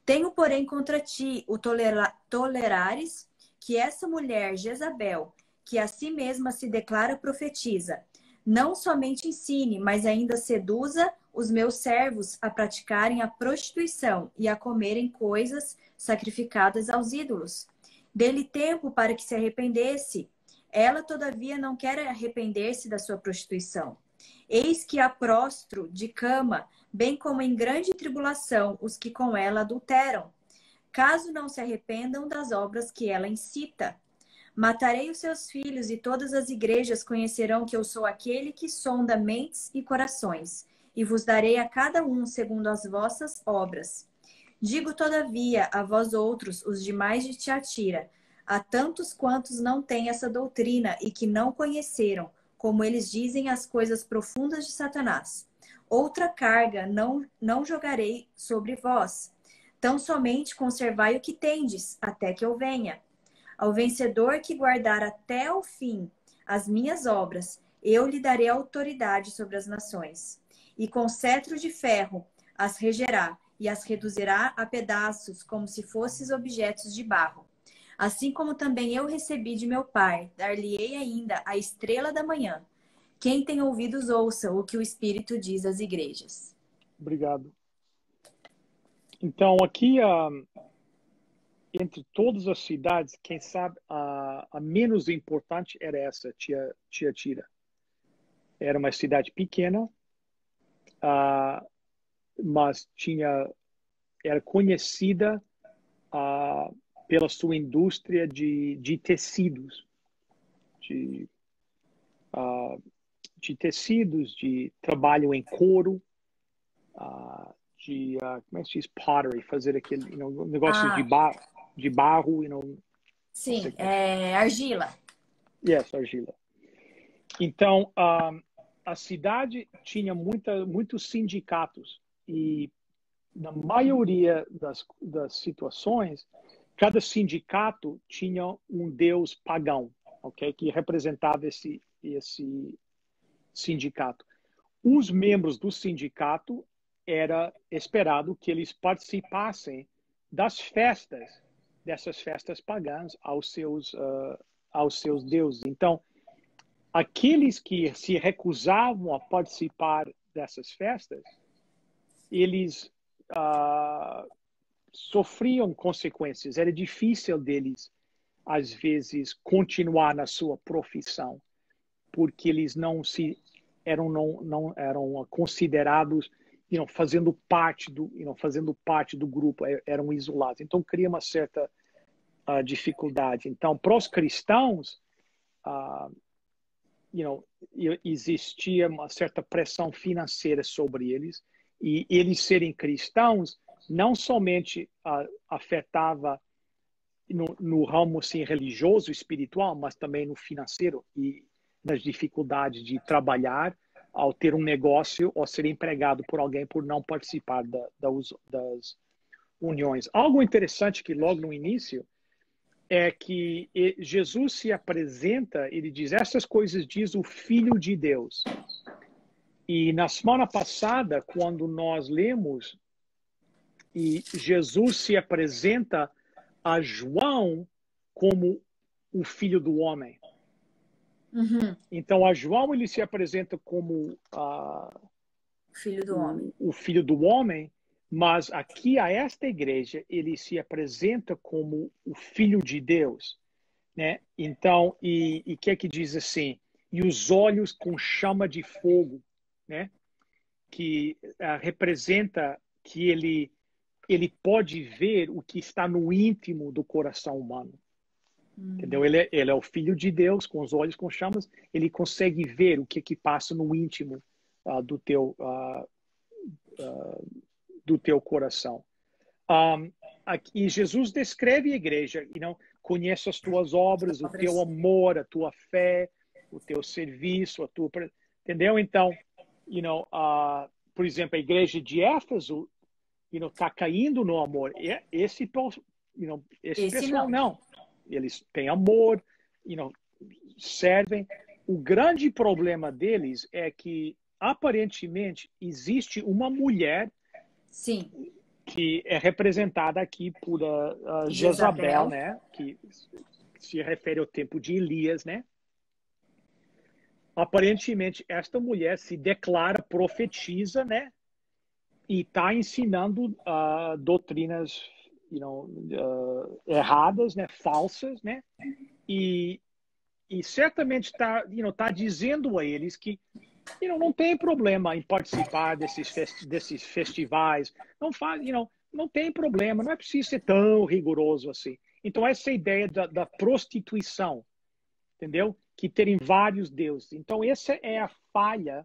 Tenho, porém, contra ti o tolerares que essa mulher, Jezabel, que a si mesma se declara profetiza, não somente ensine, mas ainda seduza os meus servos a praticarem a prostituição e a comerem coisas sacrificadas aos ídolos. Dê-lhe tempo para que se arrependesse. Ela, todavia, não quer arrepender-se da sua prostituição. Eis que a prostro de cama, bem como em grande tribulação, os que com ela adulteram, caso não se arrependam das obras que ela incita. Matarei os seus filhos, e todas as igrejas conhecerão que eu sou aquele que sonda mentes e corações, e vos darei a cada um segundo as vossas obras. Digo, todavia, a vós outros, os demais de Tiatira, a tantos quantos não têm essa doutrina e que não conheceram, como eles dizem, as coisas profundas de Satanás. Outra carga não jogarei sobre vós. Tão somente conservai o que tendes, até que eu venha. Ao vencedor que guardar até o fim as minhas obras, eu lhe darei autoridade sobre as nações. E com cetro de ferro as regerá e as reduzirá a pedaços, como se fossem objetos de barro. Assim como também eu recebi de meu Pai, dar-lhe-ei ainda a estrela da manhã. Quem tem ouvidos, ouça o que o Espírito diz às igrejas. Obrigado. Então, aqui... entre todas as cidades, quem sabe a menos importante era essa, Tiatira. Era uma cidade pequena, mas era conhecida pela sua indústria de tecidos, de tecidos, de trabalho em couro, como é que se diz? Pottery, fazer aquele negócio de barro. Sim, argila. Yes, argila. Então, a cidade tinha muitos sindicatos e, na maioria das situações, cada sindicato tinha um deus pagão, okay, que representava esse sindicato. Os membros do sindicato era esperado que eles participassem dessas festas pagãs aos seus deuses. Então, aqueles que se recusavam a participar dessas festas, eles sofriam consequências. Era difícil deles, às vezes, continuar na sua profissão, porque eles não eram considerados fazendo parte do grupo, eram isolados. Então, cria uma certa dificuldade. Então, para os cristãos, existia uma certa pressão financeira sobre eles, e eles serem cristãos não somente afetava no ramo assim, religioso, espiritual, mas também no financeiro e nas dificuldades de trabalhar ao ter um negócio ou ser empregado por alguém por não participar das uniões. Algo interessante que logo no início, é que Jesus se apresenta, ele diz, essas coisas diz o Filho de Deus. E na semana passada, quando nós lemos, e Jesus se apresenta a João como o Filho do Homem. Uhum. Então, a João ele se apresenta como Filho do homem. o Filho do Homem, mas aqui a esta igreja ele se apresenta como o Filho de Deus, né? Então, e que é que diz assim? E os olhos com chama de fogo, né? Que representa que ele pode ver o que está no íntimo do coração humano. Entendeu? Ele é o Filho de Deus, com os olhos com chamas, ele consegue ver o que passa no íntimo do teu coração. Aqui, Jesus descreve a igreja, conhece as tuas obras, o teu amor, a tua fé, o teu serviço, entendeu? Então, por exemplo, a igreja de Éfeso está caindo no amor. Esse pessoal não. Eles têm amor, servem. O grande problema deles é que, aparentemente, existe uma mulher Sim. que é representada aqui por Jezabel, né? Que se refere ao tempo de Elias, né? Aparentemente, esta mulher se declara, profetiza, né? E está ensinando doutrinas erradas, né? Falsas, né? E certamente está dizendo a eles que não tem problema em participar desses festivais. Não tem problema, não é preciso ser tão rigoroso assim. Então, essa ideia da prostituição, entendeu? Que terem vários deuses. Então, essa é a falha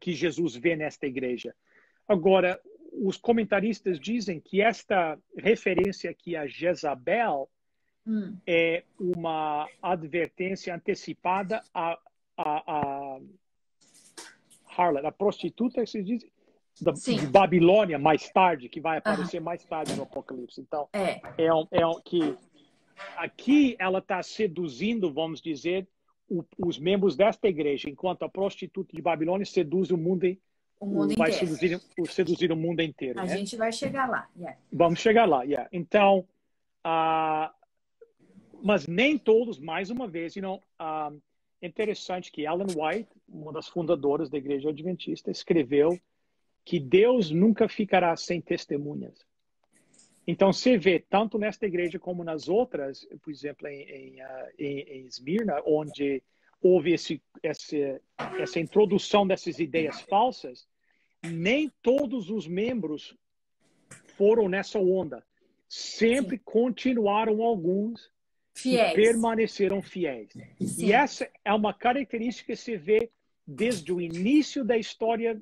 que Jesus vê nesta igreja. Agora, os comentaristas dizem que esta referência aqui a Jezabel é uma advertência antecipada a harlot, a prostituta, se diz, de Babilônia, mais tarde, que vai aparecer mais tarde no Apocalipse. Então, que aqui ela está seduzindo, vamos dizer, os membros desta igreja, enquanto a prostituta de Babilônia seduz o mundo vai seduzir o mundo inteiro. A gente vai chegar lá. Yeah. Vamos chegar lá, yeah. Então, mas nem todos, mais uma vez, é interessante que Ellen White, uma das fundadoras da Igreja Adventista, escreveu que Deus nunca ficará sem testemunhas. Então, você vê, tanto nesta igreja como nas outras, por exemplo, em Esmirna, onde houve essa introdução dessas ideias falsas, nem todos os membros foram nessa onda. Sempre continuaram alguns fiéis. Que permaneceram fiéis. Sim. E essa é uma característica que se vê desde o início da história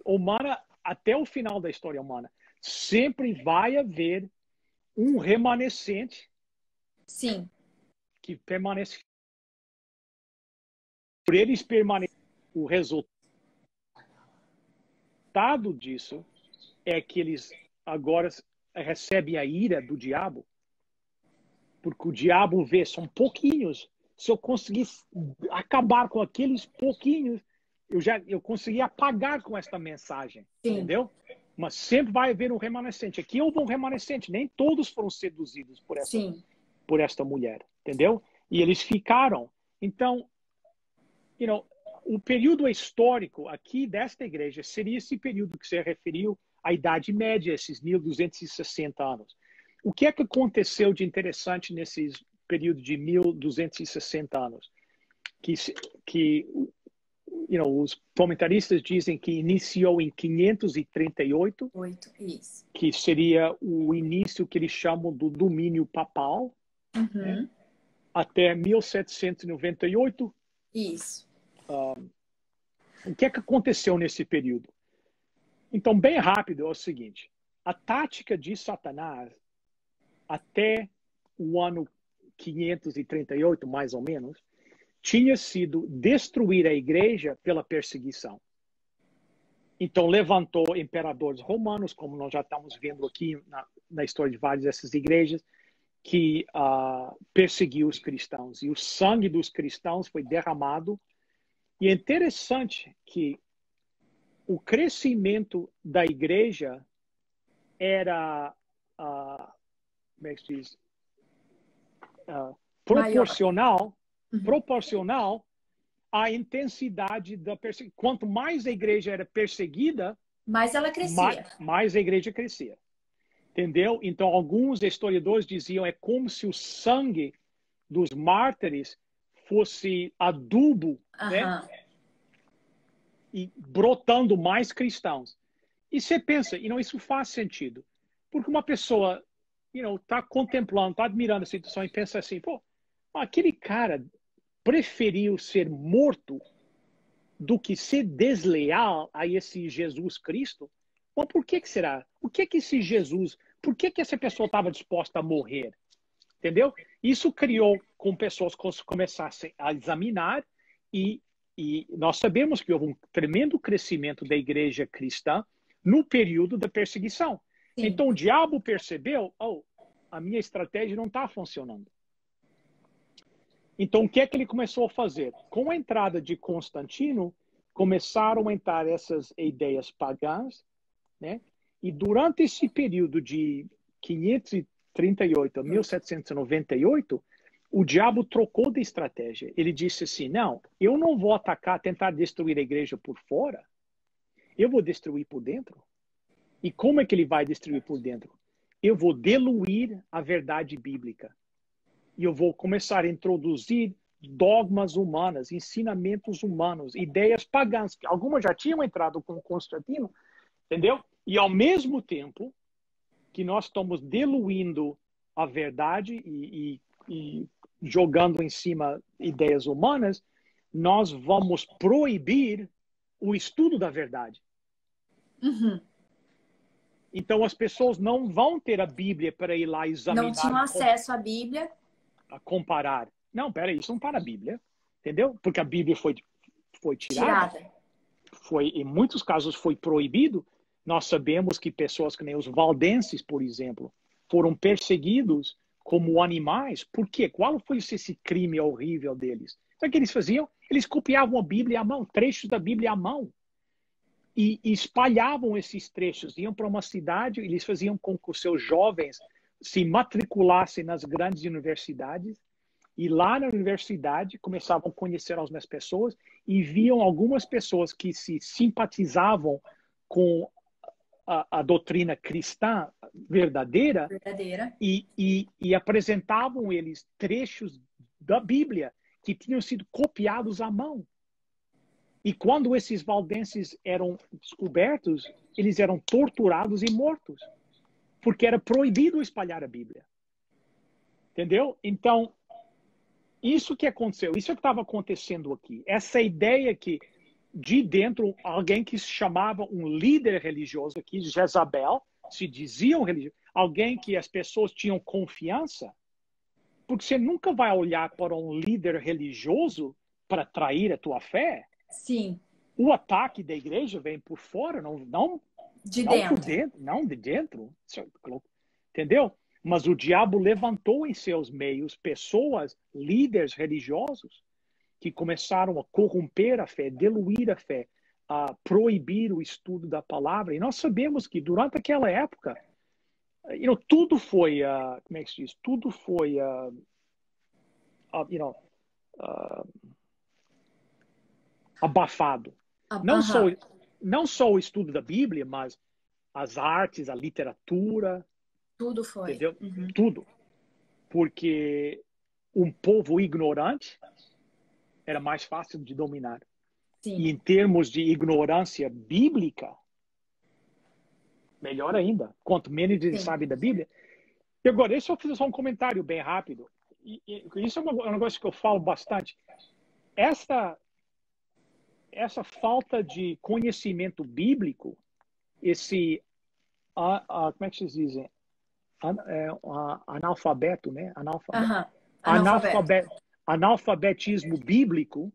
humana até o final da história humana. Sempre vai haver um remanescente que permanece. Por eles permanecerem, o resultado disso é que eles agora recebem a ira do diabo, porque o diabo vê, são pouquinhos. Se eu conseguir acabar com aqueles pouquinhos, eu consegui apagar com esta mensagem, entendeu? Mas sempre vai haver um remanescente. Aqui houve um remanescente, nem todos foram seduzidos por esta mulher, entendeu? E eles ficaram. Então, o período histórico aqui desta igreja seria esse período que você referiu à Idade Média, esses 1260 anos. O que é que aconteceu de interessante nesse período de 1260 anos? Que os comentaristas dizem que iniciou em 538, isso. Que seria o início que eles chamam do domínio papal, né? Até 1798. Isso. O que é que aconteceu nesse período? Então, bem rápido, é o seguinte. A tática de Satanás até o ano 538, mais ou menos, tinha sido destruir a igreja pela perseguição. Então, levantou imperadores romanos, como nós já estamos vendo aqui na história de várias dessas igrejas, que perseguiu os cristãos. E o sangue dos cristãos foi derramado. E é interessante que o crescimento da igreja era, como é que se diz? Proporcional à intensidade da perseguição. Quanto mais a igreja era perseguida, mais ela crescia. Mais a igreja crescia. Entendeu? Então, alguns historiadores diziam é como se o sangue dos mártires fosse adubo, né? E brotando mais cristãos. E você pensa, isso faz sentido. Porque uma pessoa está contemplando, está admirando a situação e pensa assim, pô, aquele cara preferiu ser morto do que ser desleal a esse Jesus Cristo. Mas por que será? O que esse Jesus, por que essa pessoa estava disposta a morrer? Entendeu? Isso criou com pessoas que começassem a examinar e nós sabemos que houve um tremendo crescimento da igreja cristã no período da perseguição. Sim. Então o diabo percebeu, a minha estratégia não está funcionando. Então o que é que ele começou a fazer? Com a entrada de Constantino, começaram a entrar essas ideias pagãs, né? E durante esse período de 538 a 1798, o diabo trocou de estratégia. Ele disse assim, não, eu não vou atacar, tentar destruir a igreja por fora. Eu vou destruir por dentro. E como é que ele vai destruir por dentro? Eu vou diluir a verdade bíblica. E eu vou começar a introduzir dogmas humanas, ensinamentos humanos, ideias pagãs. Algumas já tinham entrado com Constantino, entendeu? E ao mesmo tempo que nós estamos diluindo a verdade e jogando em cima ideias humanas, nós vamos proibir o estudo da verdade. Então as pessoas não vão ter a Bíblia para ir lá examinar. Não tinham acesso à Bíblia. A comparar. Não, peraí, isso não está na Bíblia. Entendeu? Porque a Bíblia foi tirada. Em muitos casos foi proibido. Nós sabemos que pessoas que nem os valdenses, por exemplo, foram perseguidos como animais. Por quê? Qual foi esse crime horrível deles? Sabe o que eles faziam? Eles copiavam a Bíblia à mão, trechos da Bíblia à mão. E espalhavam esses trechos. Iam para uma cidade, eles faziam com que os seus jovens se matriculassem nas grandes universidades. E lá na universidade começavam a conhecer algumas pessoas e viam algumas pessoas que se simpatizavam com a doutrina cristã verdadeira. E apresentavam eles trechos da Bíblia que tinham sido copiados à mão. E quando esses valdenses eram descobertos, eles eram torturados e mortos, porque era proibido espalhar a Bíblia. Entendeu? Então, isso que aconteceu, isso que estava acontecendo aqui. Essa ideia que de dentro, alguém que se chamava um líder religioso aqui, Jezabel, se dizia um religioso, alguém que as pessoas tinham confiança, porque você nunca vai olhar para um líder religioso para trair a tua fé. Sim. O ataque da igreja vem por fora, não de não dentro. Não de dentro. Entendeu? Mas o diabo levantou em seus meios pessoas, líderes religiosos, que começaram a corromper a fé, diluir a fé, a proibir o estudo da palavra. E nós sabemos que durante aquela época, tudo foi, como é que se diz? Tudo foi, abafado. Não só o estudo da Bíblia, mas as artes, a literatura. Tudo foi. Entendeu? Tudo. Porque um povo ignorante era mais fácil de dominar. Sim. E em termos de ignorância bíblica, melhor ainda. Quanto menos eles sabem da Bíblia. E agora, deixa eu fazer só um comentário bem rápido. Isso é um negócio que eu falo bastante. Essa falta de conhecimento bíblico, como é que vocês dizem? Analfabeto, né? Analfabetismo bíblico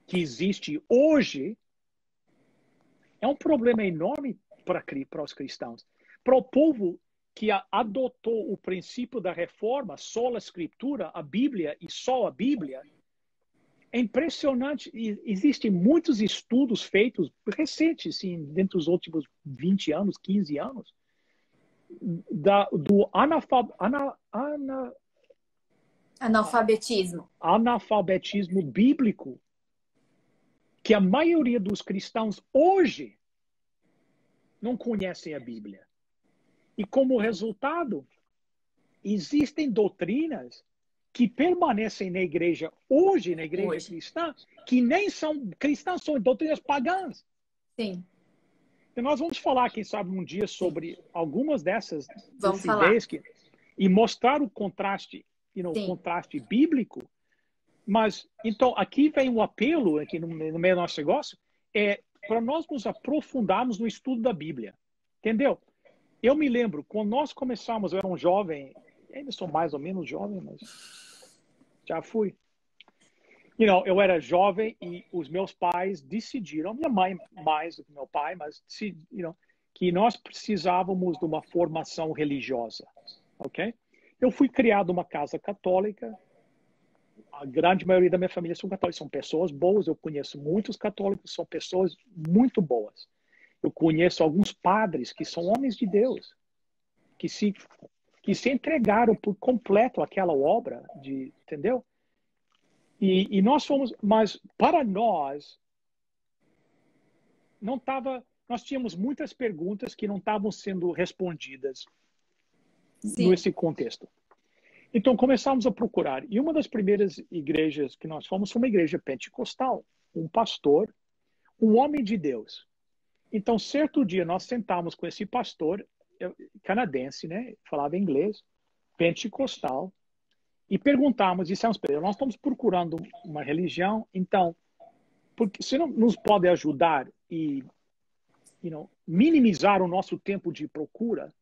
que existe hoje é um problema enorme para os cristãos. Para o povo que adotou o princípio da reforma, só a escritura, a Bíblia e só a Bíblia, é impressionante. Existem muitos estudos feitos recentes, sim, dentro dos últimos 20 anos, 15 anos, do analfabetismo bíblico, que a maioria dos cristãos hoje não conhecem a Bíblia. E como resultado, existem doutrinas que permanecem na igreja hoje, na igreja cristã, que nem são cristãs, são doutrinas pagãs. Sim. E nós vamos falar, quem sabe, um dia sobre algumas dessas ideias e mostrar o contraste, contraste bíblico. Mas, então, aqui vem um apelo, aqui no meio do nosso negócio, para nós nos aprofundarmos no estudo da Bíblia. Entendeu? Eu me lembro, quando nós começamos, eu era um jovem, ainda sou mais ou menos jovem, mas já fui. Eu era jovem e os meus pais decidiram, minha mãe mais do que meu pai, mas que nós precisávamos de uma formação religiosa, ok? Eu fui criado numa casa católica, a grande maioria da minha família são católicos, são pessoas boas, eu conheço muitos católicos, são pessoas muito boas. Eu conheço alguns padres que são homens de Deus, que se entregaram por completo àquela obra, entendeu? E nós fomos, mas para nós, nós tínhamos muitas perguntas que não estavam sendo respondidas nesse contexto. Então começamos a procurar. E uma das primeiras igrejas que nós fomos foi uma igreja pentecostal, um pastor, um homem de Deus. Então, certo dia, nós sentamos com esse pastor canadense, né? Falava inglês, pentecostal, e perguntamos, dissemos para ele, nós estamos procurando uma religião, então, porque você não nos pode ajudar e minimizar o nosso tempo de procura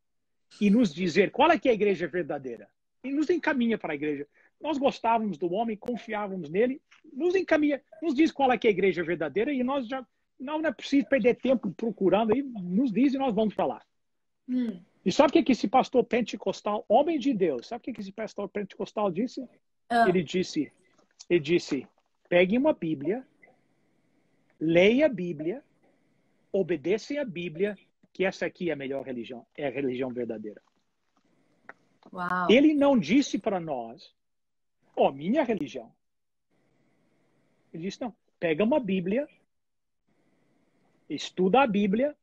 e nos dizer qual é que é a igreja verdadeira? E nos encaminha para a igreja. Nós gostávamos do homem, confiávamos nele, nos encaminha, nos diz qual é que é a igreja verdadeira e nós já não é preciso perder tempo procurando, aí nos diz e nós vamos para lá. E sabe o que esse pastor pentecostal, homem de Deus, sabe o que esse pastor pentecostal disse? Ele disse, pegue uma Bíblia, leia a Bíblia, obedeça a Bíblia, que essa aqui é a melhor religião, é a religião verdadeira. Uau. Ele não disse para nós, minha religião. Ele disse, não, pega uma Bíblia, estuda a Bíblia,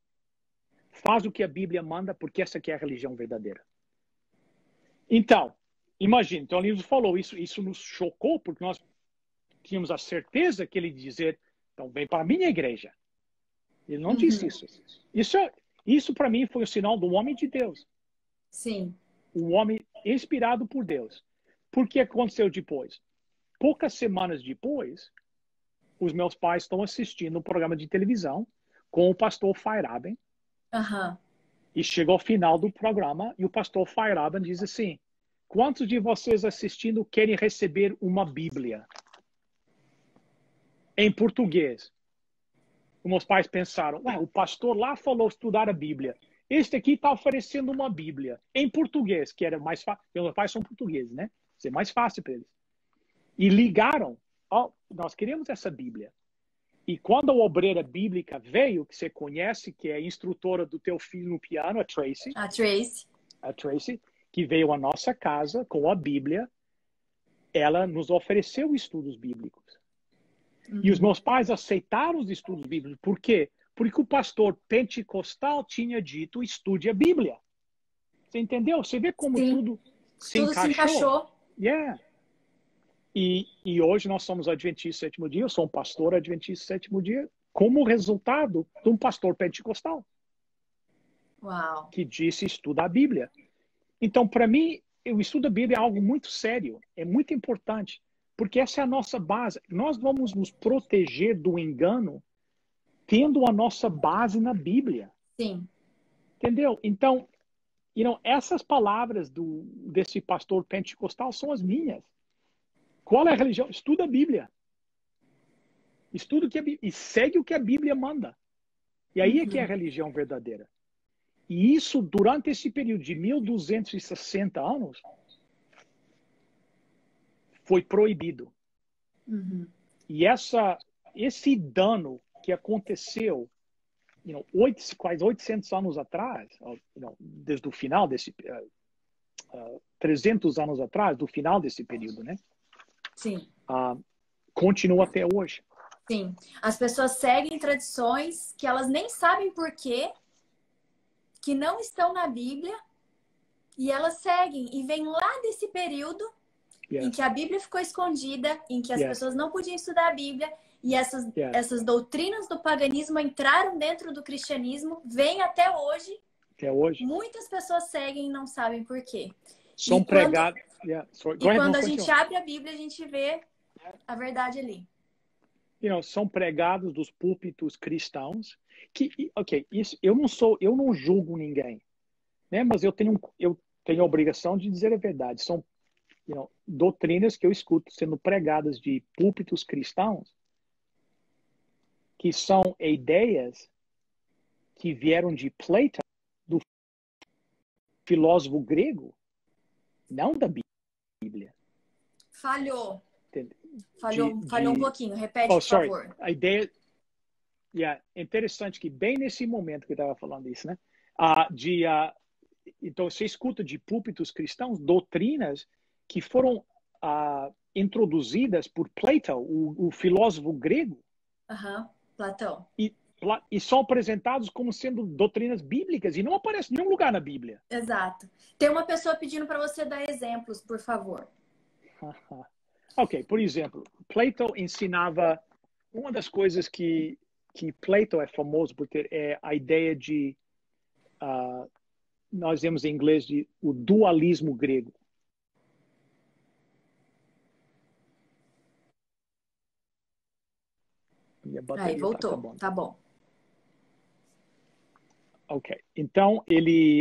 faz o que a Bíblia manda, porque essa aqui é a religião verdadeira. Então, imagine, então ele nos falou, isso nos chocou, porque nós tínhamos a certeza que ele ia dizer, então vem para a minha igreja. Ele não disse isso. Isso para mim foi o sinal do homem de Deus. Sim. Um homem inspirado por Deus. Por que aconteceu depois? Poucas semanas depois, os meus pais estão assistindo um programa de televisão com o pastor Feyerabend. E chegou ao final do programa e o pastor Feyerabend diz assim, quantos de vocês assistindo querem receber uma Bíblia? Em português. Os meus pais pensaram, o pastor lá falou estudar a Bíblia. Este aqui está oferecendo uma Bíblia em português, que era mais fácil. Meus pais são portugueses, né? Isso é mais fácil para eles. E ligaram, nós queremos essa Bíblia. E quando a obreira bíblica veio, que você conhece, que é a instrutora do teu filho no piano, a Tracy. A Tracy, que veio à nossa casa com a Bíblia, ela nos ofereceu estudos bíblicos. E os meus pais aceitaram os estudos bíblicos. Por quê? Porque o pastor pentecostal tinha dito, estude a Bíblia. Você entendeu? Você vê como tudo se encaixou. Yeah. E hoje nós somos adventistas do sétimo dia, eu sou um pastor adventista do sétimo dia, como resultado de um pastor pentecostal. Uau. Que disse estuda a Bíblia. Então, para mim, o estudo da Bíblia é algo muito sério, é muito importante, porque essa é a nossa base. Nós vamos nos proteger do engano tendo a nossa base na Bíblia. Sim. Entendeu? Então, essas palavras desse pastor pentecostal são as minhas. Qual é a religião? Estuda a Bíblia. Estuda o que a Bíblia, e segue o que a Bíblia manda. E aí é que é a religião verdadeira. E isso, durante esse período de 1260 anos, foi proibido. E esse dano que aconteceu quase 800 anos atrás, desde o final desse 300 anos atrás, do final desse período, né? Sim. Continua até hoje. Sim. As pessoas seguem tradições que elas nem sabem por quê, que não estão na Bíblia, e elas seguem e vêm lá desse período em que a Bíblia ficou escondida, em que as pessoas não podiam estudar a Bíblia, e essas doutrinas do paganismo entraram dentro do cristianismo, vêm até hoje. Até hoje. Muitas pessoas seguem e não sabem por quê. São pregados. Quando a gente abre a Bíblia, a gente vê a verdade ali. São pregados dos púlpitos cristãos que, isso, eu não julgo ninguém, né? Mas eu tenho a obrigação de dizer a verdade. São doutrinas que eu escuto sendo pregadas de púlpitos cristãos que são ideias que vieram de Plato, do filósofo grego, não da Bíblia. Falhou. Falhou um pouquinho. Repete, por favor. A ideia... é interessante que bem nesse momento que eu estava falando isso, né? Então, você escuta de púlpitos cristãos doutrinas que foram introduzidas por Plato, o filósofo grego. Platão. E são apresentados como sendo doutrinas bíblicas e não aparecem em nenhum lugar na Bíblia. Exato. Tem uma pessoa pedindo para você dar exemplos, por favor. Por exemplo, Plato ensinava uma das coisas que Plato é famoso por ter é a ideia de nós vemos em inglês de o dualismo grego. Aí, voltou. Tá bom. Então,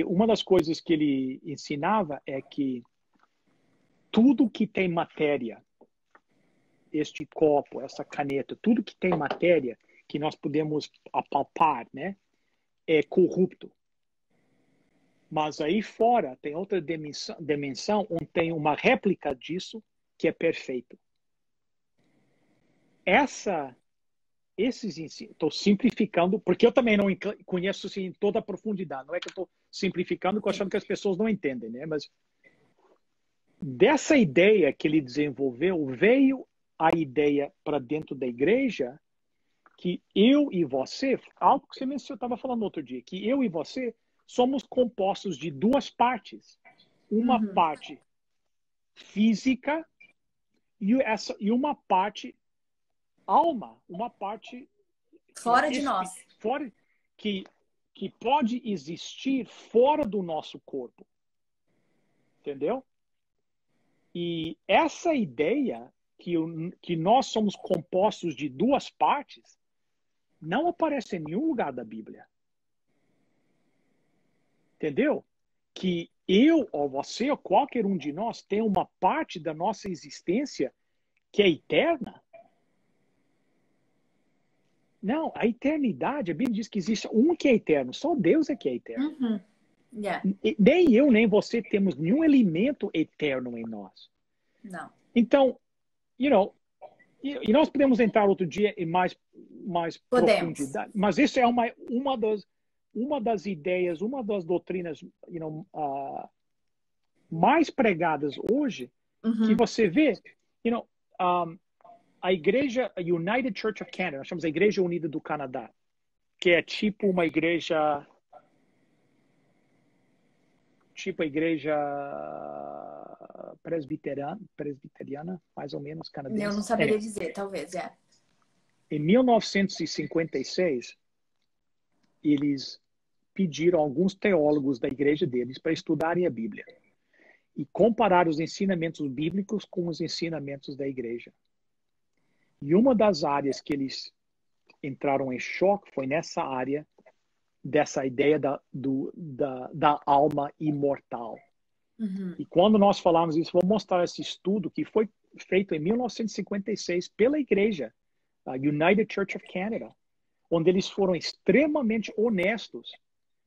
uma das coisas que ele ensinava é que tudo que tem matéria, este copo, essa caneta, tudo que tem matéria que nós podemos apalpar, né, é corrupto. Mas aí fora tem outra dimensão onde tem uma réplica disso que é perfeito. Estou simplificando, porque eu também não conheço assim, em toda a profundidade. Não é que eu estou simplificando, achando que as pessoas não entendem, né? Mas dessa ideia que ele desenvolveu, veio a ideia para dentro da igreja que eu e você, algo que você estava falando outro dia, que eu e você somos compostos de duas partes. Uma parte física e uma parte alma, uma parte fora de nós, que pode existir fora do nosso corpo, entendeu? E essa ideia que nós somos compostos de duas partes não aparece em nenhum lugar da Bíblia, entendeu? Que eu ou você ou qualquer um de nós tem uma parte da nossa existência que é eterna. Não, a eternidade, a Bíblia diz que existe um que é eterno, só Deus é que é eterno. Nem eu, nem você temos nenhum elemento eterno em nós. Não. Então, e nós podemos entrar outro dia em mais profundidade, mas isso é uma das ideias, uma das doutrinas mais pregadas hoje, que você vê, a igreja, a United Church of Canada, nós chamamos a Igreja Unida do Canadá, que é tipo uma igreja, a igreja presbiteriana, mais ou menos, canadense. Eu não saberia dizer, talvez, Em 1956, eles pediram a alguns teólogos da igreja deles para estudarem a Bíblia e comparar os ensinamentos bíblicos com os ensinamentos da igreja. E uma das áreas que eles entraram em choque foi nessa área dessa ideia da alma imortal. E quando nós falamos isso, vou mostrar esse estudo que foi feito em 1956 pela igreja, a United Church of Canada, onde eles foram extremamente honestos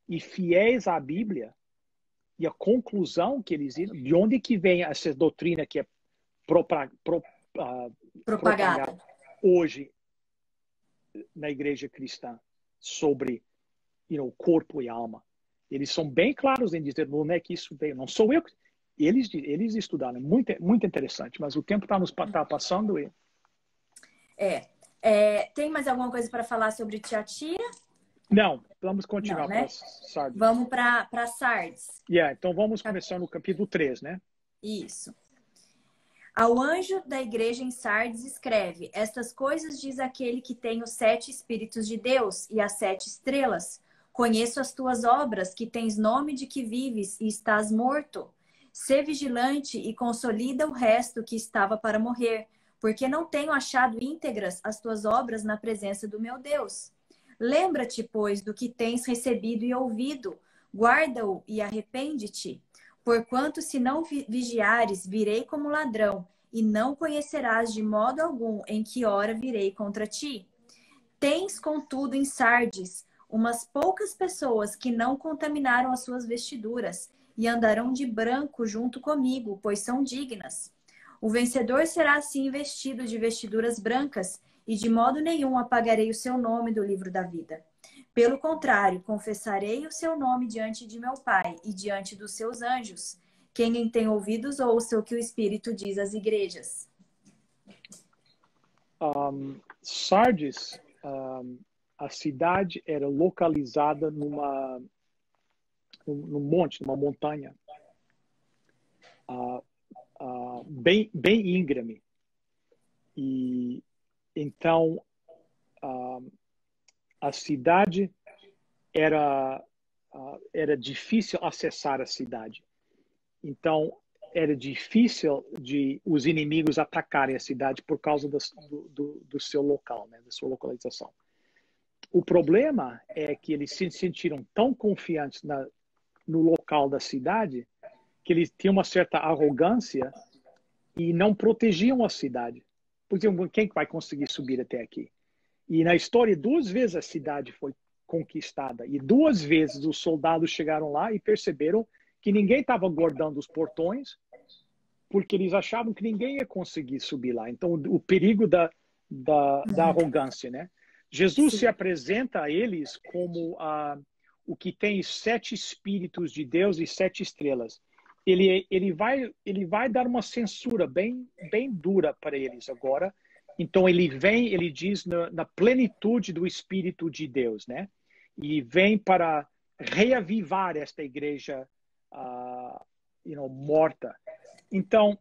e fiéis à Bíblia, e a conclusão que eles viram, de onde que vem essa doutrina que é propagada hoje na igreja cristã sobre corpo e alma. Eles são bem claros em dizer, não é que isso veio, não sou eu. Eles estudaram, muito, muito interessante, mas o tempo está nos passando. Tem mais alguma coisa para falar sobre Tiatira? Não, vamos continuar para Sardes. Vamos para Sardes. Então vamos começar no capítulo 3, né? Isso. Ao anjo da igreja em Sardes escreve: Estas coisas diz aquele que tem os 7 Espíritos de Deus e as 7 estrelas. Conheço as tuas obras, que tens nome de que vives e estás morto. Sê vigilante e consolida o resto que estava para morrer, porque não tenho achado íntegras as tuas obras na presença do meu Deus. Lembra-te, pois, do que tens recebido e ouvido, guarda-o e arrepende-te. Porquanto, se não vigiares, virei como ladrão, e não conhecerás de modo algum em que hora virei contra ti. Tens, contudo, em Sardes, umas poucas pessoas que não contaminaram as suas vestiduras, e andarão de branco junto comigo, pois são dignas. O vencedor será assim vestido de vestiduras brancas, e de modo nenhum apagarei o seu nome do livro da vida. Pelo contrário, confessarei o seu nome diante de meu Pai e diante dos seus anjos. Quem tem ouvidos, ouça o que o Espírito diz às igrejas. Sardes, a cidade era localizada num monte, numa montanha, bem íngreme. E então a cidade era difícil acessar a cidade. Então era difícil de os inimigos atacarem a cidade por causa do seu local, né, da sua localização. O problema é que eles se sentiram tão confiantes no local da cidade que eles tinham uma certa arrogância e não protegiam a cidade. Porque quem vai conseguir subir até aqui? E na história, 2 vezes a cidade foi conquistada. E 2 vezes os soldados chegaram lá e perceberam que ninguém estava guardando os portões, porque eles achavam que ninguém ia conseguir subir lá. Então, o perigo da arrogância, né? Jesus se apresenta a eles como o que tem 7 Espíritos de Deus e 7 estrelas. Ele vai dar uma censura bem dura para eles agora. Então ele diz na plenitude do Espírito de Deus, né? E vem para reavivar esta igreja morta. Então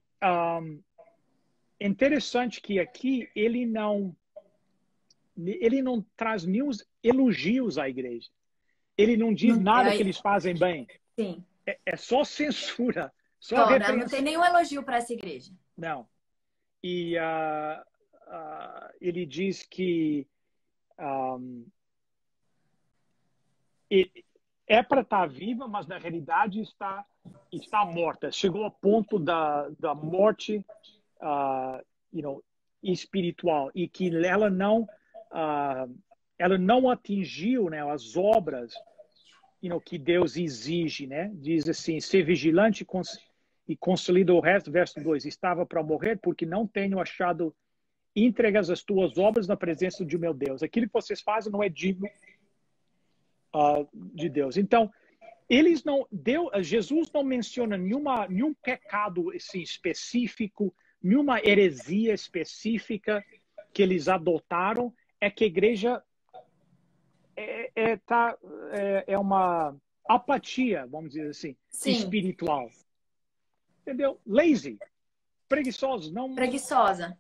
é interessante que aqui ele não traz nenhum elogios à igreja. Ele não diz nada que eles fazem bem. Sim. É só censura. Só não tem nenhum elogio para essa igreja. Não. E ele diz que é para estar viva, mas na realidade está morta. Chegou ao ponto da morte espiritual, e que ela não atingiu, né, as obras que Deus exige, né? Diz assim: ser vigilante e consolida o resto, verso 2. Estava para morrer porque não tenho achado íntegras as tuas obras na presença de meu Deus. Aquilo que vocês fazem não é digno de Deus. Então, Jesus não menciona nenhum pecado assim, específico, nenhuma heresia específica que eles adotaram. É que a igreja é uma apatia, vamos dizer assim, espiritual. Entendeu? Lazy. Preguiçosos. Preguiçosa.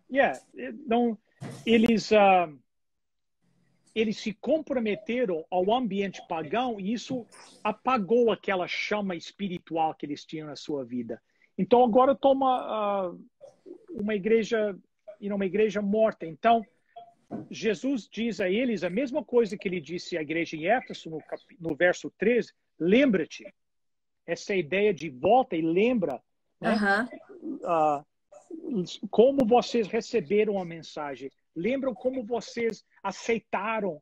Eles se comprometeram ao ambiente pagão e isso apagou aquela chama espiritual que eles tinham na sua vida. Então agora toma uma igreja morta. Então Jesus diz a eles a mesma coisa que ele disse à igreja em Éfeso, no verso 13. Lembra-te. Essa ideia de volta e lembra, né? Como vocês receberam a mensagem. Lembram como vocês aceitaram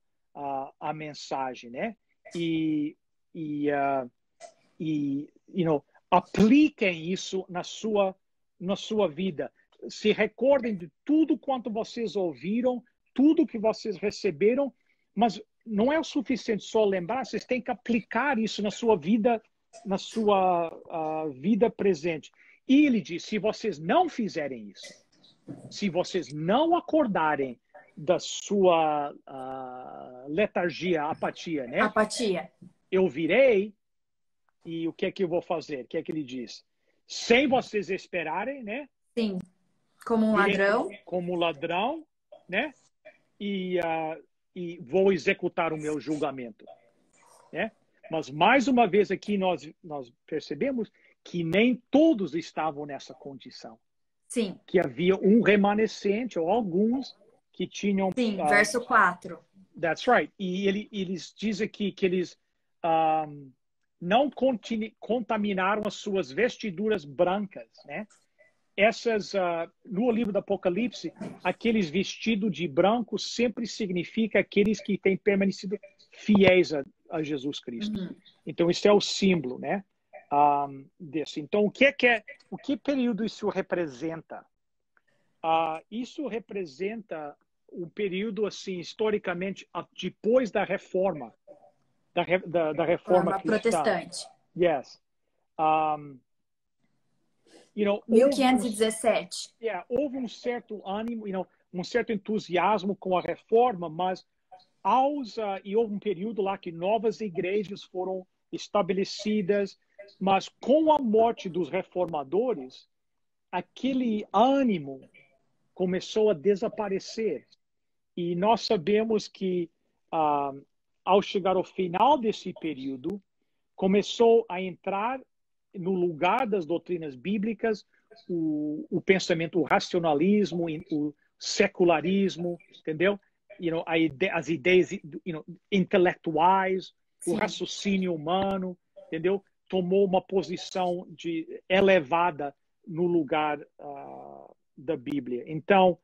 a mensagem, né? E apliquem isso na sua vida. Se recordem de tudo quanto vocês ouviram, tudo que vocês receberam, mas não é o suficiente só lembrar, vocês têm que aplicar isso na sua vida presente. E ele diz, se vocês não fizerem isso, se vocês não acordarem da sua letargia, apatia, né? Apatia. Eu virei e o que é que eu vou fazer? O que é que ele diz? Sem vocês esperarem, né? Sim. Como um ladrão. Como ladrão, né? E vou executar o meu julgamento, né? Mas mais uma vez aqui nós percebemos que nem todos estavam nessa condição. Sim. Que havia um remanescente ou alguns que tinham... Sim, verso 4. That's right. E eles dizem aqui que eles não contaminaram as suas vestiduras brancas, né? Essas, no livro do Apocalipse, aqueles vestidos de branco sempre significa aqueles que têm permanecido fiéis a Jesus Cristo. Uhum. Então, isso é o símbolo, né? Desse. Então, o que período isso representa? Isso representa um período, assim, historicamente, depois da reforma. Da reforma cristã. Protestante. Yes. 1517. Houve um certo ânimo, um certo entusiasmo com a reforma, mas e houve um período lá que novas igrejas foram estabelecidas, mas com a morte dos reformadores, aquele ânimo começou a desaparecer. E nós sabemos que, ao chegar ao final desse período, começou a entrar no lugar das doutrinas bíblicas o pensamento, o racionalismo, o secularismo, entendeu? As ideias intelectuais, Sim. O raciocínio humano, entendeu? Tomou uma posição elevada no lugar da Bíblia. Então,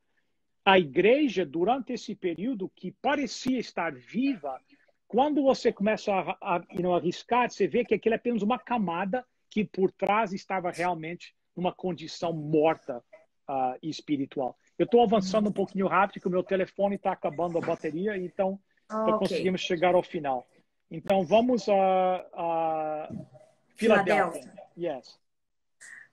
a igreja, durante esse período que parecia estar viva, quando você começa a arriscar, você vê que aquilo é apenas uma camada que por trás estava realmente numa condição morta espiritual. Eu estou avançando um pouquinho rápido, porque o meu telefone está acabando a bateria, então conseguimos chegar ao final. Então, vamos a Filadélfia. Yes.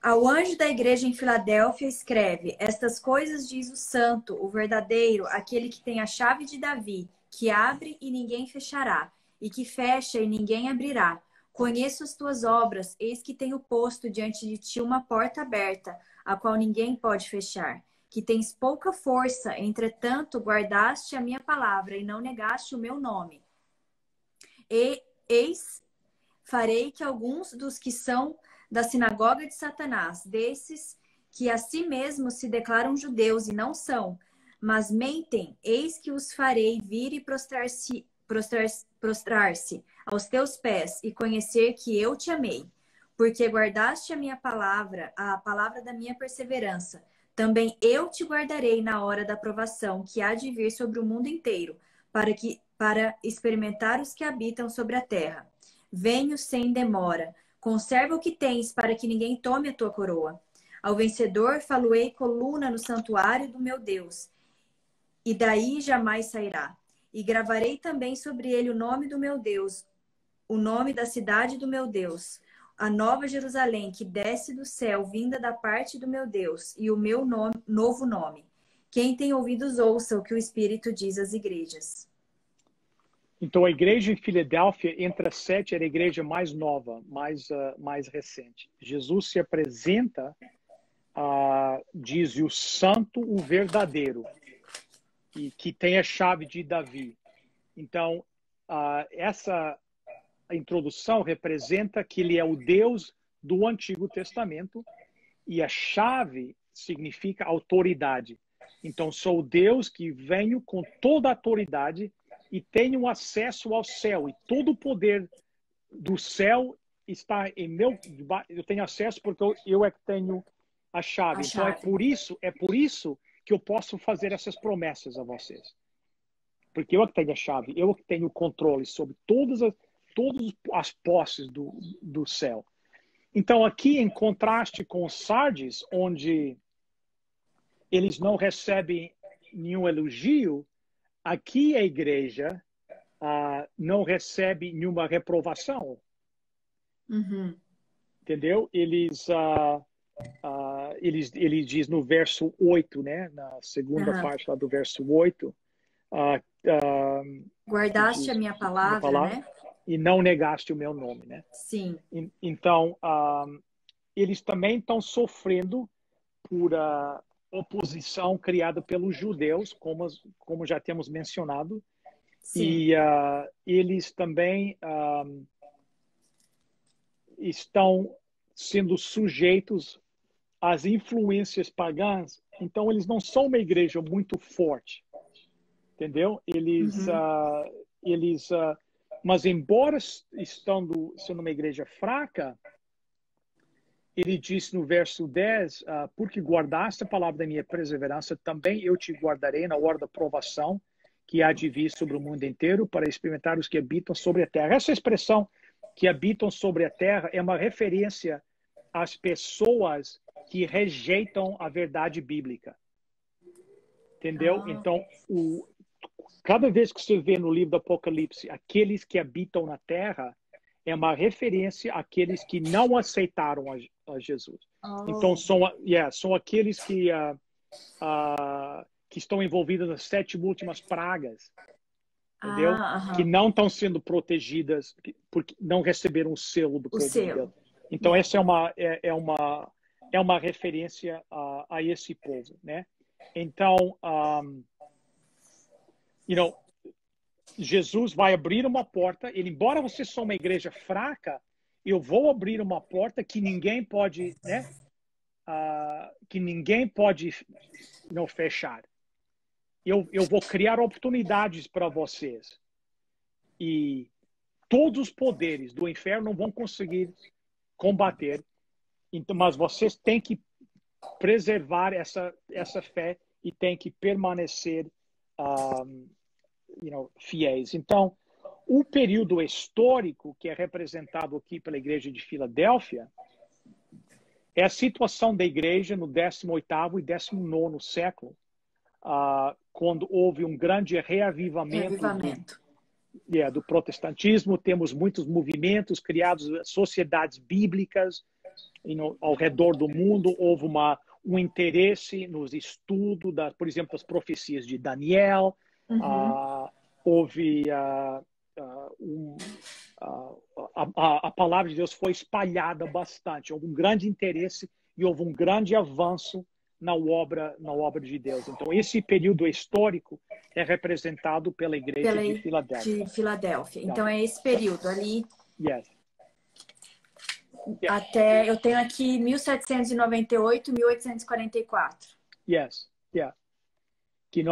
Ao anjo da igreja em Filadélfia escreve: estas coisas diz o santo, o verdadeiro, aquele que tem a chave de Davi, que abre e ninguém fechará, e que fecha e ninguém abrirá. Conheço as tuas obras, eis que tenho posto diante de ti uma porta aberta, a qual ninguém pode fechar. Que tens pouca força, entretanto guardaste a minha palavra e não negaste o meu nome. Eis, farei que alguns dos que são da sinagoga de Satanás, desses que a si mesmos se declaram judeus e não são, mas mentem, eis que os farei vir e prostrar-se aos teus pés e conhecer que eu te amei, porque guardaste a minha palavra, a palavra da minha perseverança. Também eu te guardarei na hora da provação que há de vir sobre o mundo inteiro, para experimentar os que habitam sobre a terra. Venho sem demora. Conserva o que tens, para que ninguém tome a tua coroa. Ao vencedor faloei coluna no santuário do meu Deus, e daí jamais sairá. E gravarei também sobre ele o nome do meu Deus, o nome da cidade do meu Deus, a nova Jerusalém, que desce do céu, vinda da parte do meu Deus, e o meu novo nome. Quem tem ouvidos, ouça o que o Espírito diz às igrejas. Então, a igreja em Filadélfia, entre as 7, era a igreja mais nova, mais recente. Jesus se apresenta, diz o santo, o verdadeiro, e que tem a chave de Davi. Então, essa introdução representa que ele é o Deus do Antigo Testamento e a chave significa autoridade. Então, sou o Deus que venho com toda a autoridade e tenho acesso ao céu. E todo o poder do céu está em meu... Eu tenho acesso porque eu é que tenho a chave. Então, é por isso que eu posso fazer essas promessas a vocês. porque eu que tenho a chave, eu que tenho o controle sobre todas as posses do céu. Então, aqui, em contraste com os Sardes, onde eles não recebem nenhum elogio, aqui a igreja não recebe nenhuma reprovação. Uhum. Entendeu? Ele diz no verso 8, né? Na segunda parte lá do verso 8, guardaste a minha palavra, né? E não negaste o meu nome, né? Sim. Então, eles também estão sofrendo por oposição criada pelos judeus, como já temos mencionado. Sim. E eles também estão sendo sujeitos às influências pagãs. Então, eles não são uma igreja muito forte. Entendeu? Mas embora sendo uma igreja fraca, ele diz no verso 10, porque guardaste a palavra da minha perseverança, também eu te guardarei na hora da provação que há de vir sobre o mundo inteiro para experimentar os que habitam sobre a terra. Essa expressão, que habitam sobre a terra, é uma referência às pessoas que rejeitam a verdade bíblica. Entendeu? Então, cada vez que você vê no livro do Apocalipse aqueles que habitam na terra, é uma referência àqueles que não aceitaram a Jesus. Então, são aqueles que estão envolvidos nas 7 últimas pragas, entendeu? Que não estão sendo protegidas porque não receberam o selo do povo de Deus. Então, essa é uma referência a esse povo, né? Então, Jesus vai abrir uma porta. Embora você seja uma igreja fraca, eu vou abrir uma porta que ninguém pode, né? Que ninguém pode não fechar. Eu vou criar oportunidades para vocês. E todos os poderes do inferno não vão conseguir combater. Então, mas vocês têm que preservar essa fé e têm que permanecer fiéis. Então, o período histórico que é representado aqui pela igreja de Filadélfia é a situação da igreja no 18º e 19º século, quando houve um grande reavivamento do protestantismo. Temos muitos movimentos criados, sociedades bíblicas ao redor do mundo. Houve um interesse nos estudos, por exemplo, das profecias de Daniel. Houve a palavra de Deus foi espalhada bastante. Houve um grande interesse e houve um grande avanço na obra de Deus. Então, esse período histórico é representado pela igreja de Filadélfia. Então, é esse período ali. Yes. Até, eu tenho aqui 1798, 1844. Yes, yeah. Que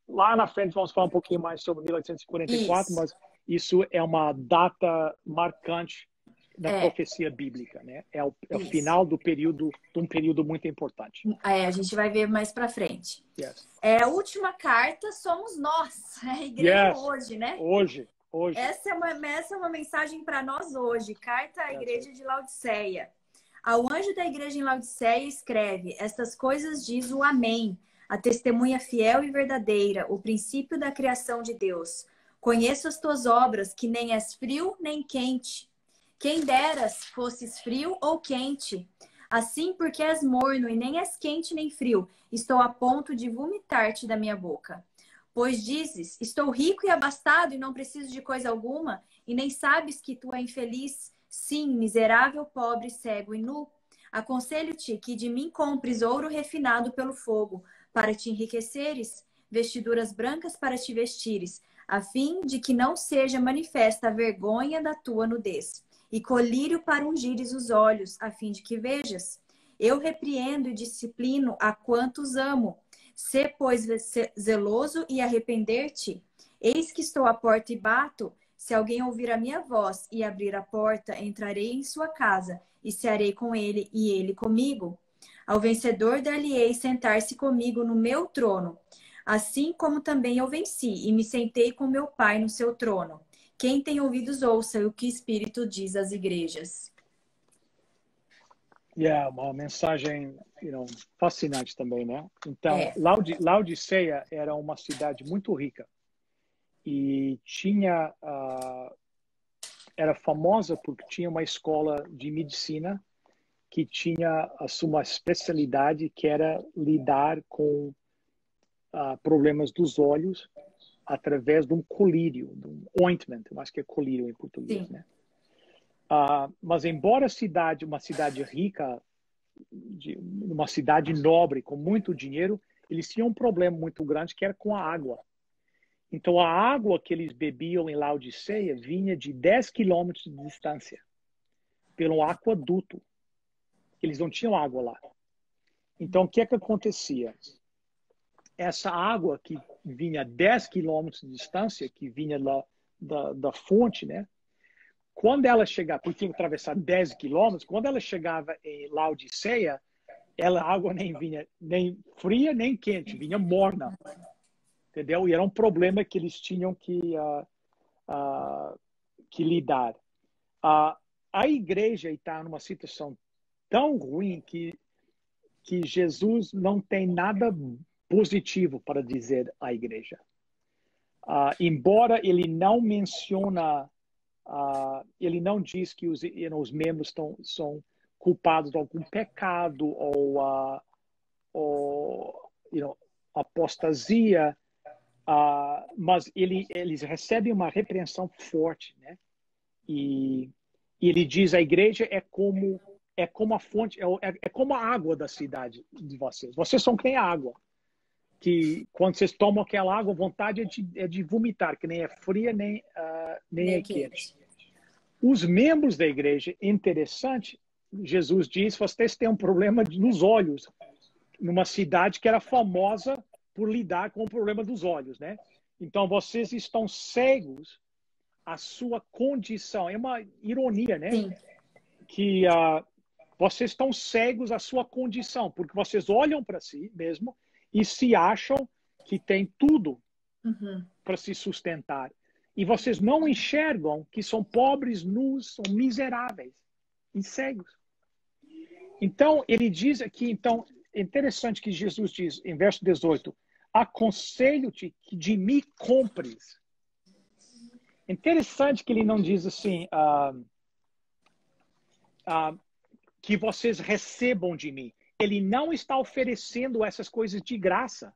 lá na frente vamos falar um pouquinho mais sobre 1844, mas isso é uma data marcante da profecia bíblica, né? É o final de um período muito importante. A gente vai ver mais para frente. Yes. A última carta somos nós, a igreja hoje, né? Hoje. Essa é uma mensagem para nós hoje. Carta à igreja de Laodiceia. Ao anjo da igreja em Laodiceia escreve: estas coisas diz o Amém, a testemunha fiel e verdadeira, o princípio da criação de Deus. Conheço as tuas obras, que nem és frio nem quente. Quem deras fosses frio ou quente. Assim, porque és morno e nem és quente nem frio, estou a ponto de vomitar-te da minha boca. Pois dizes, estou rico e abastado e não preciso de coisa alguma, e nem sabes que tu é infeliz, sim, miserável, pobre, cego e nu. Aconselho-te que de mim compres ouro refinado pelo fogo, para te enriqueceres, vestiduras brancas para te vestires, a fim de que não seja manifesta a vergonha da tua nudez, e colírio para ungires os olhos, a fim de que vejas. Eu repreendo e disciplino a quantos amo. Sê, pois, zeloso e arrepender-te. Eis que estou à porta e bato. Se alguém ouvir a minha voz e abrir a porta, entrarei em sua casa e cearei com ele e ele comigo. Ao vencedor dar-lhe-ei sentar-se comigo no meu trono, Assim como também eu venci e me sentei com meu Pai no seu trono. Quem tem ouvidos, ouça o que o Espírito diz às igrejas. Uma mensagem, fascinante também, né? Então, É. Laodiceia era uma cidade muito rica e era famosa porque tinha uma escola de medicina que tinha a sua especialidade, que era lidar com problemas dos olhos através de um colírio, de um ointment, eu acho que é colírio em português, Sim. né? Mas embora uma cidade rica, uma cidade nobre, com muito dinheiro, eles tinham um problema muito grande que era com a água. Então, a água que eles bebiam em Laodiceia vinha de 10 quilômetros de distância, pelo aqueduto. Eles não tinham água lá. Então, o que é que acontecia? Essa água que vinha a 10 quilômetros de distância, que vinha lá da fonte, né? Quando ela chegava, porque tinha que atravessar 10 quilômetros, quando ela chegava em Laodiceia, a água nem vinha nem fria nem quente, vinha morna. Entendeu? E era um problema que eles tinham que lidar. A igreja está numa situação tão ruim que Jesus não tem nada positivo para dizer à igreja. Embora ele não menciona, ele não diz que os membros são culpados de algum pecado ou apostasia, mas eles recebem uma repreensão forte, né? E ele diz a igreja é como a fonte, é como a água da cidade de vocês. Vocês são que nem a água, que quando vocês tomam aquela água, a vontade é de vomitar, que nem é fria nem é quente. Os membros da igreja, interessante, Jesus diz, vocês têm um problema nos olhos, numa cidade que era famosa por lidar com o problema dos olhos, né? Então, vocês estão cegos à sua condição. É uma ironia, né? Sim. Que vocês estão cegos à sua condição, porque vocês olham para si mesmo e se acham que tem tudo para se sustentar. E vocês não enxergam que são pobres, nus, são miseráveis e cegos. Então, ele diz aqui, então, é interessante que Jesus diz, em verso 18, aconselho-te que de mim compres. Interessante que ele não diz assim, que vocês recebam de mim. Ele não está oferecendo essas coisas de graça.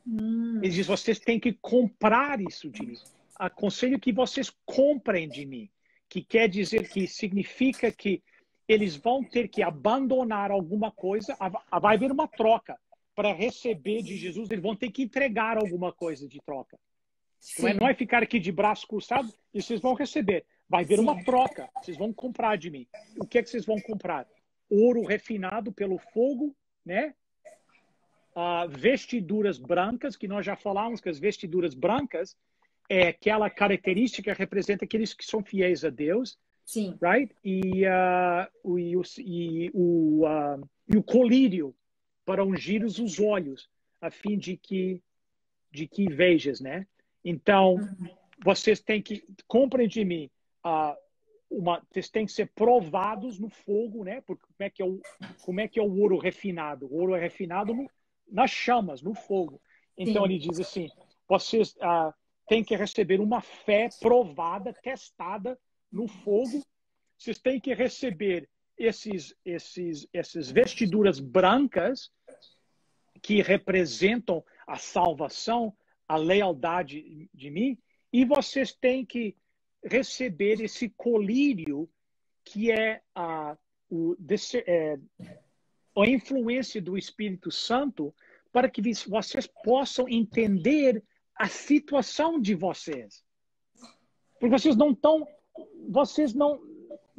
Ele diz, vocês têm que comprar isso de mim. Aconselho que vocês comprem de mim. Que quer dizer, que significa que eles vão ter que abandonar alguma coisa, vai haver uma troca. Para receber de Jesus, eles vão ter que entregar alguma coisa de troca. Não é ficar aqui de braço cruzado e vocês vão receber. Vai haver uma troca. Vocês vão comprar de mim. O que é que vocês vão comprar? Ouro refinado pelo fogo, né? Vestiduras brancas, que nós já falamos que as vestiduras brancas é aquela característica que representa aqueles que são fiéis a Deus. Sim. Right? E o colírio para ungir os olhos, a fim de que vejas, né? Então, vocês têm que, comprem de mim, vocês têm que ser provados no fogo, né? Porque como é que é o ouro refinado? O ouro é refinado nas chamas, no fogo. Então, ele diz assim, vocês têm que receber uma fé provada, testada no fogo. Vocês têm que receber essas vestiduras brancas que representam a salvação, a lealdade de mim, e vocês têm que receber esse colírio que é a influência do Espírito Santo para que vocês possam entender a situação de vocês. Porque vocês não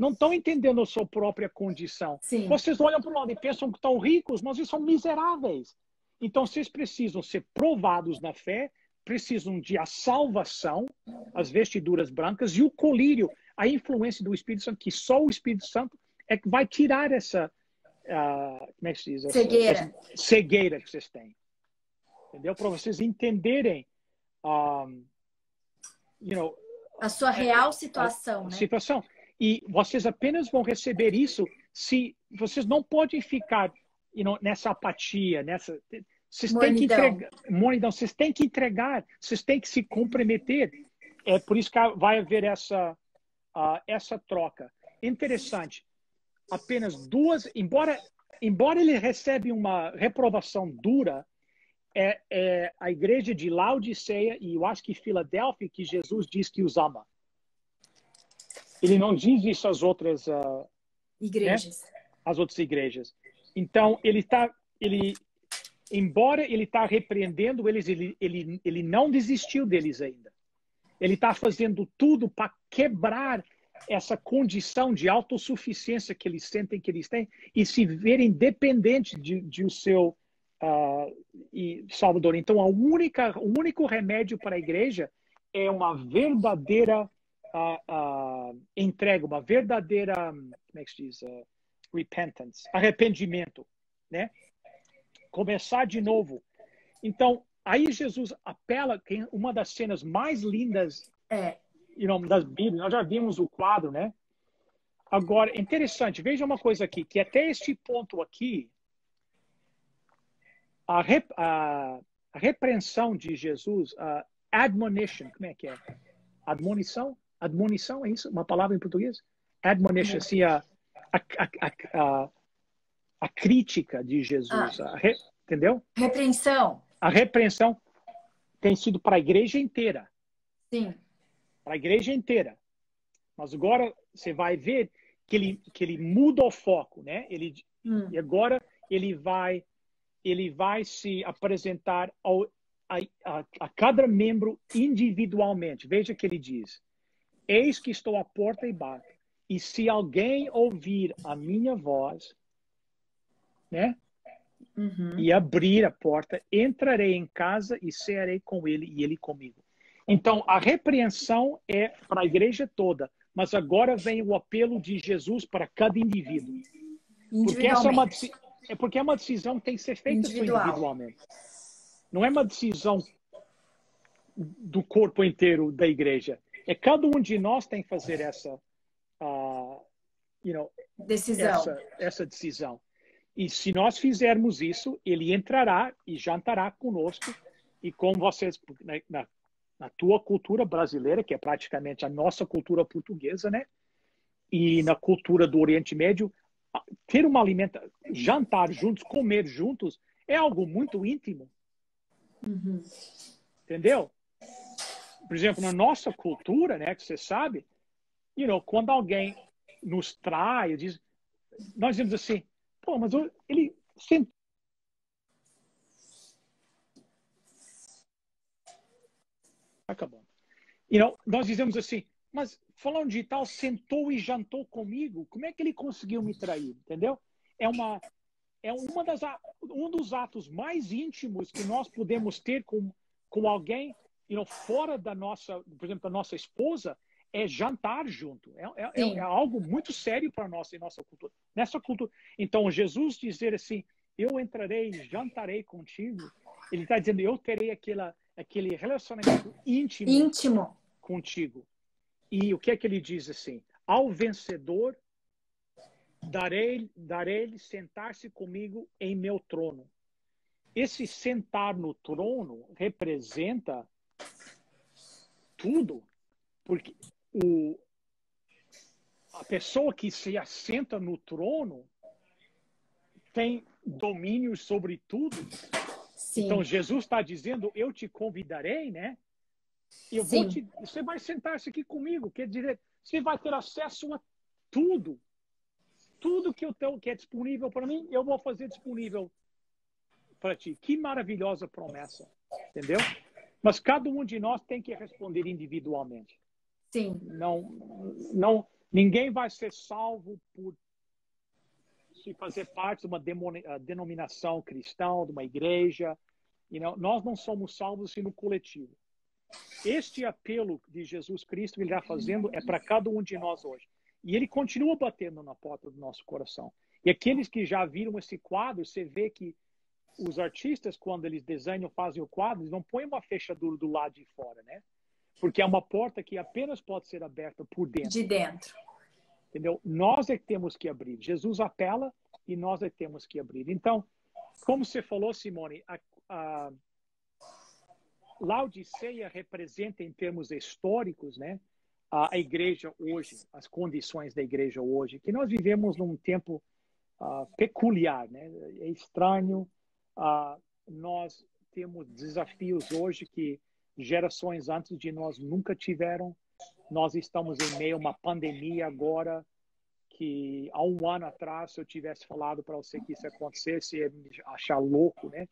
estão entendendo a sua própria condição. Sim. Vocês olham para o lado e pensam que estão ricos, mas eles são miseráveis. Então, vocês precisam ser provados na fé, precisam de a salvação, as vestiduras brancas e o colírio, a influência do Espírito Santo, que só o Espírito Santo é que vai tirar essa, como é que se diz? Cegueira. Essa cegueira que vocês têm. entendeu? Para vocês entenderem, a sua real situação, né? Situação. E vocês apenas vão receber isso se vocês não podem ficar nessa apatia, vocês têm que entregar, vocês têm que entregar, vocês têm que se comprometer. É por isso que vai haver essa troca. Interessante. Apenas duas, embora ele recebe uma reprovação dura, a igreja de Laodiceia e eu acho que Filadélfia que Jesus diz que os ama. Ele não diz isso às outras igrejas. Né? As outras igrejas. Então, embora ele está repreendendo eles, ele não desistiu deles ainda. Ele está fazendo tudo para quebrar essa condição de autossuficiência que eles sentem que eles têm e se verem dependentes de o seu Salvador. Então, o único remédio para a igreja é uma verdadeira entrega, uma verdadeira, como é que se diz? Repentance, arrependimento, né? Começar de novo. Então, aí Jesus apela, uma das cenas mais lindas das Bíblias, nós já vimos o quadro, né? Agora, interessante, veja uma coisa aqui, que até este ponto aqui, a repreensão de Jesus, admonition, como é que é? Admonição? Admonição, é isso? Uma palavra em português? Admonition, assim, a crítica de Jesus, entendeu? Repreensão. A repreensão tem sido para a igreja inteira. Sim. Para a igreja inteira. Mas agora você vai ver que ele muda o foco, né? E agora ele vai se apresentar a cada membro individualmente. Veja o que ele diz. Eis que estou à porta e bato. E se alguém ouvir a minha voz, né? E abrir a porta, entrarei em casa e cearei com ele e ele comigo. Então, a repreensão é para a igreja toda, mas agora vem o apelo de Jesus para cada indivíduo. Porque é uma decisão que tem que ser feita individualmente. Não é uma decisão do corpo inteiro da igreja. É cada um de nós tem que fazer essa decisão. Essa decisão. E se nós fizermos isso, ele entrará e jantará conosco. E como vocês, na tua cultura brasileira, que é praticamente a nossa cultura portuguesa, né? E na cultura do Oriente Médio, ter uma alimentação, jantar juntos, comer juntos, é algo muito íntimo. Entendeu? Por exemplo, na nossa cultura, né, que você sabe, quando alguém nos trai, nós dizemos assim, pô, mas ele sentou. Acabou. Nós dizemos assim, mas falando de tal, sentou e jantou comigo, como é que ele conseguiu me trair? Entendeu? É um dos atos mais íntimos que nós podemos ter com alguém, fora da nossa, por exemplo, da nossa esposa, é jantar junto. É algo muito sério para nós em nossa cultura. Nessa cultura. Então, Jesus dizer assim, eu entrarei e jantarei contigo, ele está dizendo, eu terei aquele relacionamento íntimo contigo. E o que é que ele diz assim? Ao vencedor, darei-lhe sentar-se comigo em meu trono. Esse sentar no trono representa tudo. Porque a pessoa que se assenta no trono tem domínio sobre tudo. Sim. Então, Jesus está dizendo, eu te convidarei, né? Você vai sentar-se aqui comigo. Quer dizer, você vai ter acesso a tudo. Tudo que é disponível para mim, eu vou fazer disponível para ti. Que maravilhosa promessa. Entendeu? Mas cada um de nós tem que responder individualmente. Sim. Ninguém vai ser salvo por se fazer parte de uma denominação cristã, de uma igreja. Nós não somos salvos assim no coletivo. Este apelo de Jesus Cristo que ele está fazendo é para cada um de nós hoje. E ele continua batendo na porta do nosso coração. E aqueles que já viram esse quadro, você vê que os artistas, quando eles desenham, fazem o quadro, eles não põem uma fechadura do lado de fora, né? Porque é uma porta que apenas pode ser aberta por dentro. De dentro. Entendeu? Nós é que temos que abrir. Jesus apela e nós é que temos que abrir. Então, como você falou, Simone, a Laodiceia representa, em termos históricos, né, a igreja hoje, as condições da igreja hoje, que nós vivemos num tempo peculiar, né? É estranho. Nós temos desafios hoje que gerações antes de nós nunca tiveram. Nós estamos em meio a uma pandemia agora, que há um ano atrás, se eu tivesse falado para você que isso acontecesse, você ia me achar louco, né?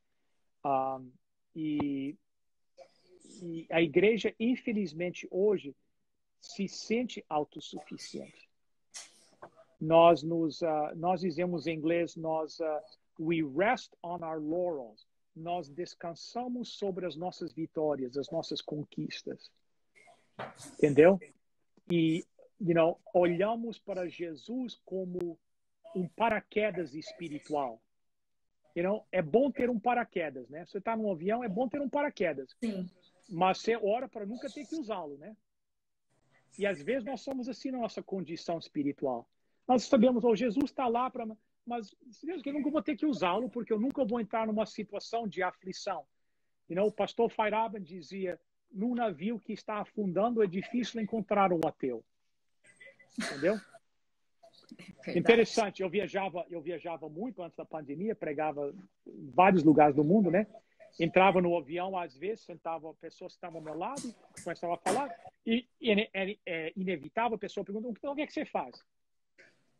E a igreja, infelizmente, hoje, se sente autossuficiente. Nós dizemos em inglês, we rest on our laurels. Nós descansamos sobre as nossas vitórias, as nossas conquistas. Entendeu? E, olhamos para Jesus como um paraquedas espiritual. É bom ter um paraquedas, né? Você está num avião, é bom ter um paraquedas. Sim. Mas você ora para nunca ter que usá-lo, né? E às vezes nós somos assim na nossa condição espiritual. Nós sabemos, Jesus está lá, mas Deus, eu nunca vou ter que usá-lo, porque eu nunca vou entrar numa situação de aflição. O pastor Feyerabend dizia, num navio que está afundando é difícil encontrar um ateu. Entendeu? Verdade. Interessante, eu viajava muito antes da pandemia, pregava em vários lugares do mundo, né? Entrava no avião, às vezes, pessoas estavam ao meu lado e começavam a falar, e é inevitável, a pessoa pergunta, então, o que é que você faz?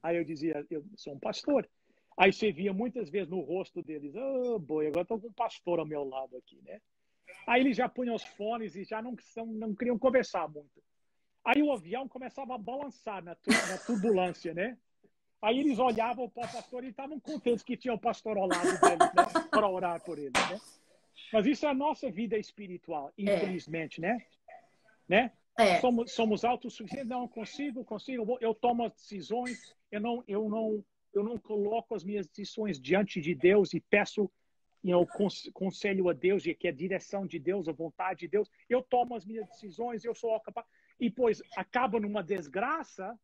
Aí eu dizia, eu sou um pastor. Aí você via muitas vezes no rosto deles, boi, agora estou com um pastor ao meu lado aqui, né? Aí eles já punham os fones e já não queriam conversar muito. Aí o avião começava a balançar na turbulência, né? Aí eles olhavam para o pastor e estavam contentes que tinha o pastor ao lado deles, né? Para orar por eles, né? Mas isso é a nossa vida espiritual, infelizmente, né? Somos autossuficientes, não consigo, eu tomo as decisões, eu não coloco as minhas decisões diante de Deus e peço conselho a Deus, que é a direção de Deus, a vontade de Deus. Eu tomo as minhas decisões, eu sou capaz. E depois acaba numa desgraça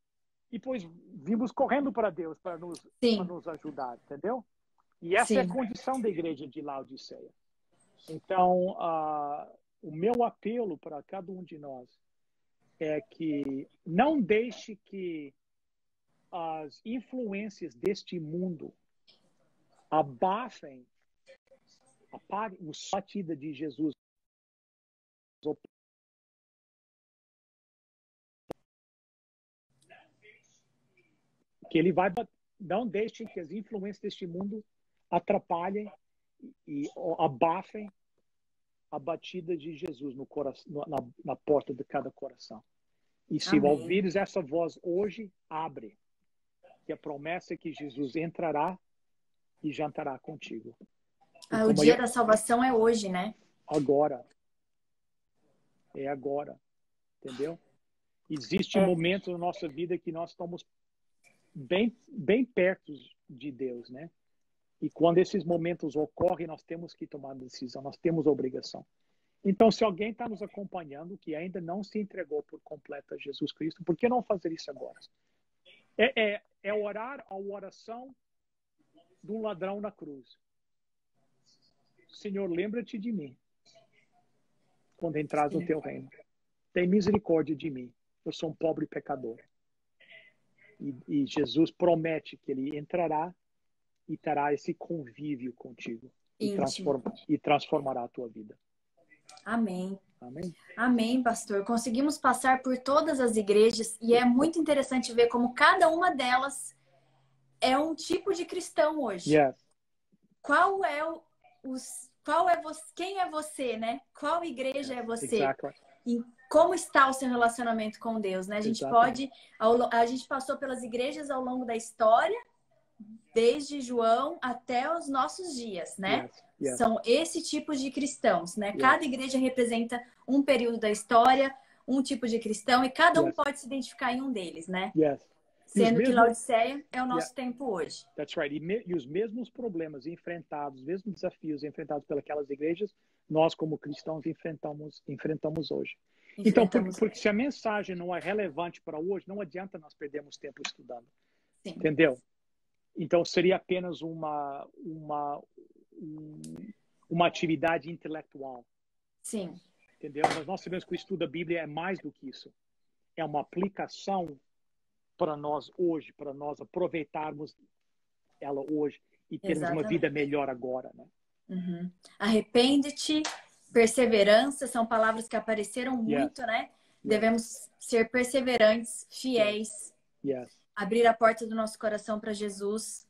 e depois vimos correndo para Deus para nos ajudar, entendeu? E essa é a condição da igreja de Laodiceia. Então, o meu apelo para cada um de nós é que não deixe que as influências deste mundo abaguem a batida de Jesus. Que ele vai, não deixe que as influências deste mundo atrapalhem e abafem a batida de Jesus no coração, na porta de cada coração. E se ouvires essa voz hoje, abre. Que a promessa é que Jesus entrará e jantará contigo. O dia da salvação é hoje, né? Agora. É agora. Entendeu? Existe momentos na nossa vida que nós estamos bem perto de Deus, né? E quando esses momentos ocorrem, nós temos que tomar decisão, nós temos a obrigação. Então, se alguém está nos acompanhando que ainda não se entregou por completo a Jesus Cristo, por que não fazer isso agora? É orar a oração do ladrão na cruz. Senhor, lembra-te de mim quando entras no teu reino. Tem misericórdia de mim. Eu sou um pobre pecador. E Jesus promete que ele entrará e terá esse convívio contigo e transformará a tua vida. Amém. Amém. Amém, pastor. Conseguimos passar por todas as igrejas e é muito interessante ver como cada uma delas é um tipo de cristão hoje. Yes. Quem é você, né? Qual igreja é você? Exactly. E como está o seu relacionamento com Deus, né? A gente passou pelas igrejas ao longo da história, desde João até os nossos dias, né? Yes. São esse tipo de cristãos, né? Yes. Cada igreja representa um período da história, um tipo de cristão, e cada um pode se identificar em um deles, né? Yes. Sendo que Laodiceia é o nosso tempo hoje. That's right. E os mesmos problemas enfrentados, os mesmos desafios enfrentados pelas igrejas, nós como cristãos enfrentamos hoje. Então, porque se a mensagem não é relevante para hoje, não adianta nós perdermos tempo estudando. Sim. Entendeu? Então, seria apenas uma atividade intelectual. Sim. Entendeu? Mas nós sabemos que o estudo da Bíblia é mais do que isso. É uma aplicação para nós hoje, para nós aproveitarmos ela hoje e termos uma vida melhor agora, né? Uhum. Arrepende-te, perseverança, são palavras que apareceram muito, né? Devemos ser perseverantes, fiéis, abrir a porta do nosso coração para Jesus,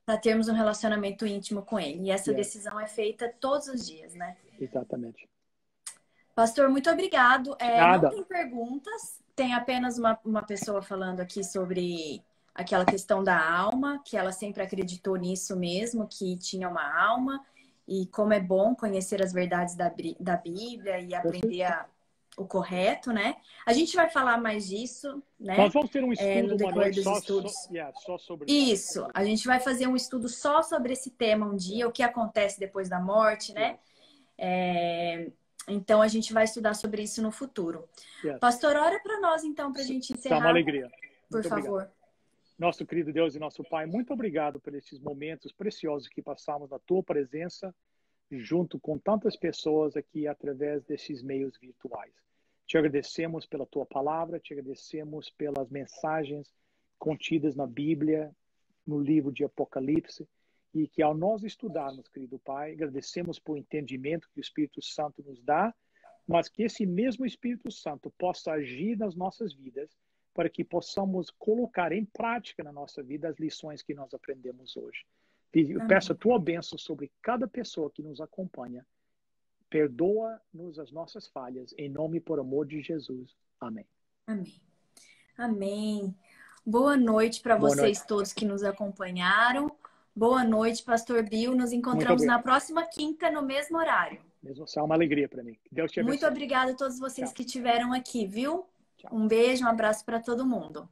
para termos um relacionamento íntimo com Ele. E essa decisão é feita todos os dias, né? Exatamente. Pastor, muito obrigado. Não tem perguntas, tem apenas uma pessoa falando aqui sobre aquela questão da alma, que ela sempre acreditou nisso mesmo, que tinha uma alma, e como é bom conhecer as verdades da Bíblia e aprender o correto, né? A gente vai falar mais disso, né? Nós vamos ter um estudo, no decorrer dos estudos. Só sobre isso. A gente vai fazer um estudo só sobre esse tema um dia, o que acontece depois da morte, né? Então, a gente vai estudar sobre isso no futuro. Pastor, ora para nós, então, para a gente encerrar. É uma alegria. Por favor. Obrigado. Nosso querido Deus e nosso Pai, muito obrigado por esses momentos preciosos que passamos na Tua presença, junto com tantas pessoas aqui através desses meios virtuais. Te agradecemos pela Tua palavra, te agradecemos pelas mensagens contidas na Bíblia, no livro de Apocalipse, e que ao nós estudarmos, querido Pai, agradecemos por entendimento que o Espírito Santo nos dá, mas que esse mesmo Espírito Santo possa agir nas nossas vidas para que possamos colocar em prática na nossa vida as lições que nós aprendemos hoje. Eu peço a Tua bênção sobre cada pessoa que nos acompanha. Perdoa-nos as nossas falhas, em nome e por amor de Jesus. Amém. Amém. Amém. Boa noite para vocês todos que nos acompanharam. Boa noite, Pastor Bill. Nos encontramos na próxima quinta, no mesmo horário. Mesmo assim, é uma alegria para mim. Deus te abençoe. Muito obrigada a todos vocês que estiveram aqui, viu? Um beijo, um abraço para todo mundo.